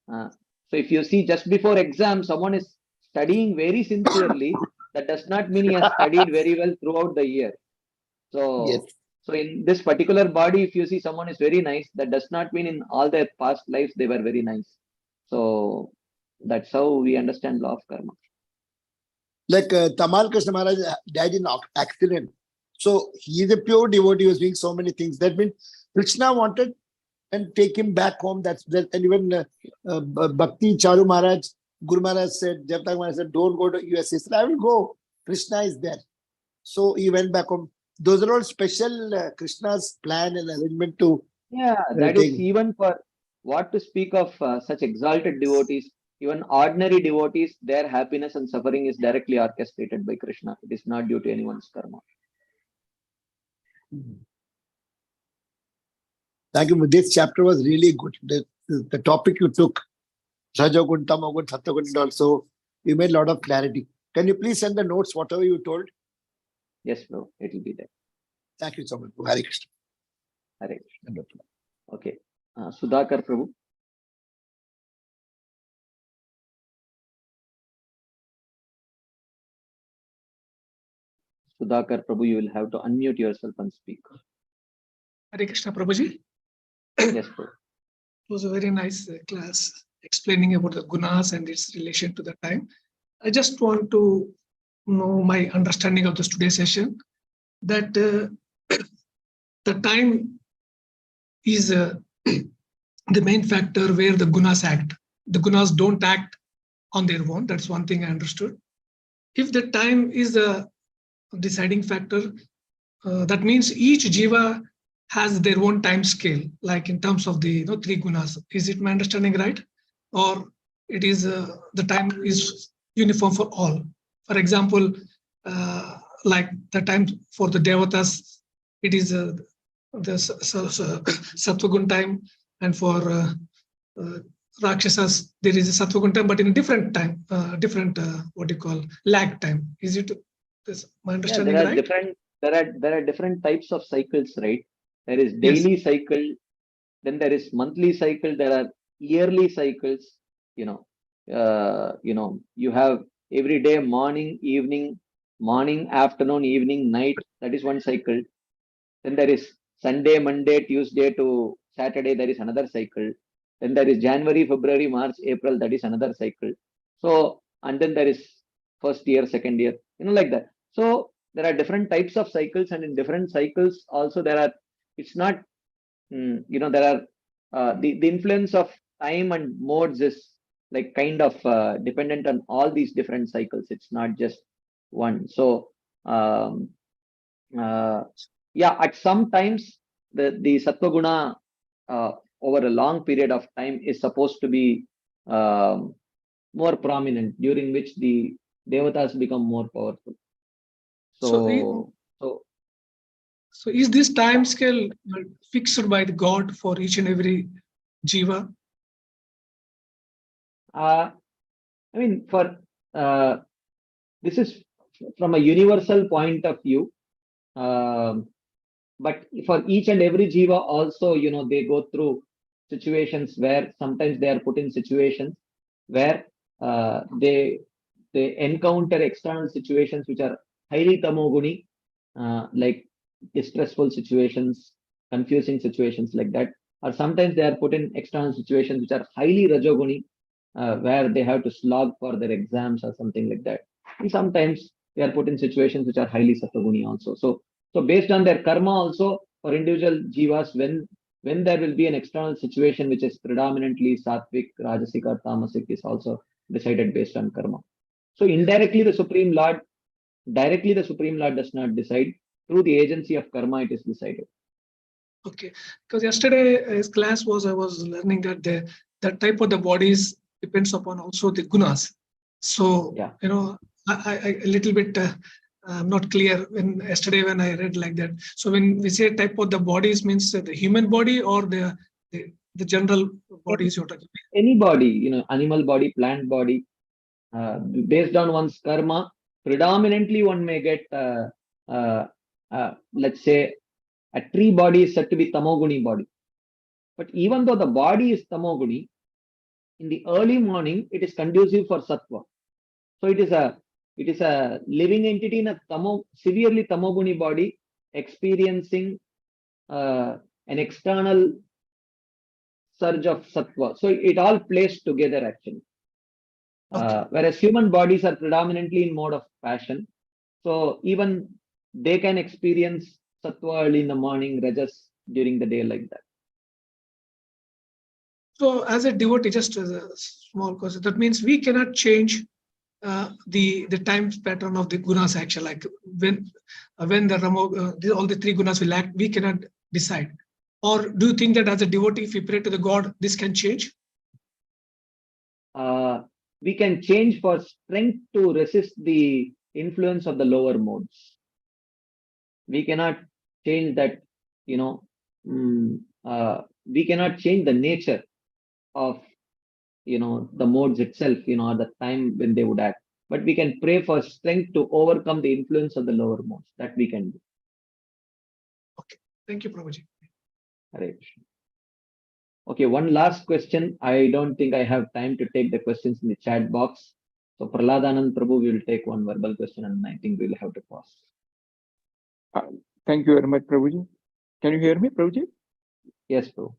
So if you see just before exam, someone is studying very sincerely, that does not mean he has studied very well throughout the year. So, so in this particular body, if you see someone is very nice, that does not mean in all their past lives they were very nice. So that's how we understand law of karma. Like Tamal Krishna Maharaj died in accident. So he is a pure devotee, he was doing so many things. That means Krishna wanted and take him back home. That's that. And even Bhakti Charu Maharaj, Guru Maharaj said, Javtak Maharaj said, don't go to US. He said, I will go. Krishna is there. So he went back home. Those are all special Krishna's plan and arrangement to. Yeah, that is even for what to speak of such exalted devotees. Even ordinary devotees, their happiness and suffering is directly orchestrated by Krishna. It is not due to anyone's karma. Thank you. This chapter was really good. The topic you took, Rajagun, Tamagun, Sattvagun, and also you made a lot of clarity. Can you please send the notes, whatever you told? Yes, bro. It will be there. Thank you so much. Hare Krishna. Hare Krishna. Okay. Sudhakar Prabhu. Sudhakar Prabhu, you will have to unmute yourself and speak. Hare Krishna Prabhuji. Yes, Prabhu. It was a very nice class explaining about the gunas and its relation to the time. I just want to know my understanding of this today's session, that the time is the main factor where the gunas act. The gunas don't act on their own. That's one thing I understood. If the time is the deciding factor, that means each jiva has their own time scale, like in terms of the three gunas. Is it my understanding right? Or it is the time is uniform for all? For example, like the time for the devatas, it is the sattvagun time, and for Rakshasas, there is a Sattva time, but in a different time, different, what do you call, lag time. Is it this, my understanding there are right? different types of cycles, right? There is Yes. daily cycle, then there is monthly cycle, there are yearly cycles. You have every day, morning, evening, morning, afternoon, evening, night. That is one cycle. Then there is Sunday, Monday, Tuesday to Saturday. There is another cycle. Then there is January, February, March, April. That is another cycle. So, and then there is first year, second year, like that. So there are different types of cycles, and in different cycles also there are. It's not, there are the influence of time and modes is like kind of dependent on all these different cycles. It's not just one. So yeah, at some times the sattva guna over a long period of time is supposed to be more prominent, during which the devatas become more powerful. So is this time scale fixed by the God for each and every jiva? I mean, for this is from a universal point of view, but for each and every jiva also, they go through situations where sometimes they are put in situations where they encounter external situations which are highly tamoguni, like distressful situations, confusing situations like that. Or sometimes they are put in external situations which are highly rajoguni, where they have to slog for their exams or something like that. And sometimes they are put in situations which are highly sattva-guni also. So based on their karma also, for individual jivas, when there will be an external situation which is predominantly sattvic, rajasic or tamasic, is also decided based on karma. So indirectly the Supreme Lord, directly the Supreme Lord does not decide. Through the agency of karma, it is decided. Okay, because yesterday his class was, I was learning that the type of the bodies depends upon also the gunas. So yeah, I a little bit I'm not clear when I read like that. So when we say type of the bodies, means the human body or the general bodies you're talking about? Any body, animal body, plant body, based on one's karma, predominantly one may get, let's say, a tree body is said to be tamoguni body. But even though the body is tamoguni, in the early morning, it is conducive for sattva. So it is a living entity in a severely tamoguni body, experiencing an external surge of sattva. So it all plays together actually. Whereas human bodies are predominantly in mode of passion. So even they can experience sattva early in the morning, rajas during the day, like that. So as a devotee, just as a small question, that means we cannot change the time pattern of the gunas action, like when all the three gunas will act, we cannot decide. Or do you think that as a devotee, if we pray to the God, this can change? We can change for strength to resist the influence of the lower modes. We cannot change that, we cannot change the nature of, the modes itself, or the time when they would act. But we can pray for strength to overcome the influence of the lower modes. That we can do. Okay. Thank you, Prabhuji. Hare Krishna. Okay, one last question. I don't think I have time to take the questions in the chat box. So Prahladanand Prabhu will take one verbal question, and I think we'll have to pause. Thank you very much, Prabhuji. Can you hear me, Prabhuji? Yes, Prabhu.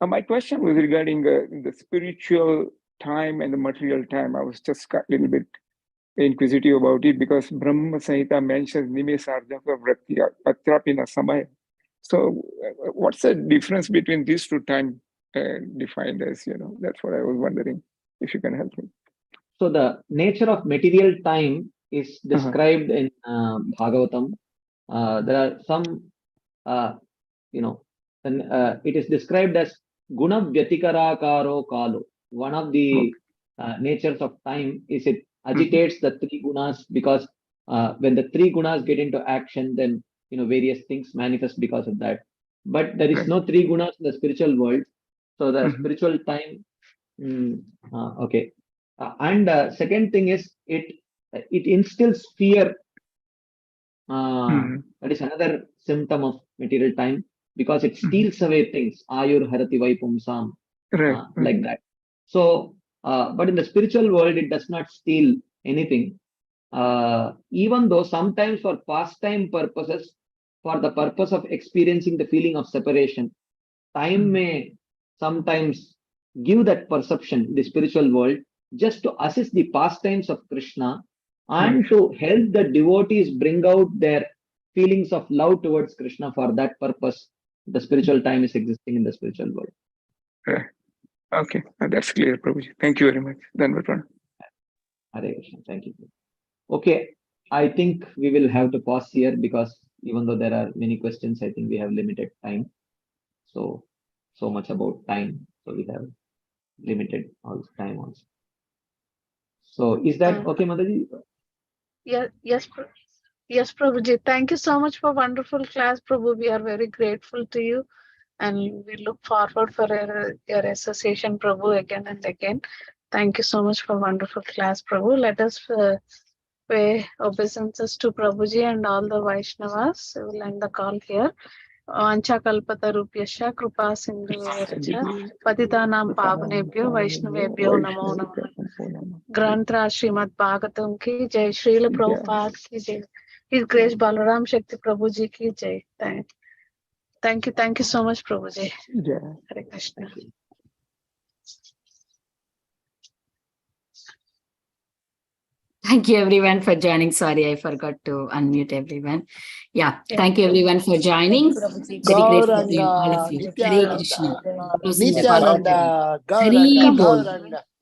My question was regarding the spiritual time and the material time. I was just a little bit inquisitive about it because Brahma Samhita mentions Nimesarjaka Vritti Atrapina Samaya. So what's the difference between these two times defined as, that's what I was wondering, if you can help me. So the nature of material time is described in Bhagavatam. There are some, it is described as Guna Vyatikarakaro Kalo. One of the natures of time is it agitates the three gunas, because when the three gunas get into action, then various things manifest because of that. But there is no three gunas in the spiritual world. So the Mhm. spiritual time. Okay. And second thing is it instills fear. That is another symptom of material time, because it steals away things. Ayur harati vaipumsam. Right. Like that. So, but in the spiritual world, it does not steal anything. Even though sometimes for pastime purposes, for the purpose of experiencing the feeling of separation, time may sometimes give that perception in the spiritual world, just to assist the pastimes of Krishna and to help the devotees bring out their feelings of love towards Krishna. For that purpose, the spiritual time is existing in the spiritual world. Right. Okay, that's clear, Prabhuji. Thank you very much. Hare Krishna. Thank you. Okay, I think we will have to pause here, because even though there are many questions, I think we have limited time. So much about time. So we have limited also time also. So is that okay, Mataji? Yes, Prabhuji. Thank you so much for wonderful class, Prabhu. We are very grateful to you, and we look forward for your association, Prabhu, again and again. Thank you so much for wonderful class, Prabhu. Let us pay obeisances to Prabhuji and all the Vaishnavas. We will end the call here. Anchakalpatarupyascha kripa sindhuvyarcha patitanam pavanebhyo vaishnavebhyo namo namah. Grantra Srimad Bhagavatam ki jai, Srila Prabhupada ki jai, His Grace Balaram Shakti Prabhuji ki jai. Thank you so much, Prabhuji. Hare Krishna. Thank you everyone for joining. Sorry, I forgot to unmute everyone. Yeah. Thank you everyone for joining. Very grateful to all of Gauranga, you. Hare Nityananda, Krishna. Closing the call. Nityananda, Hari Gauranga, Bol. Gauranga.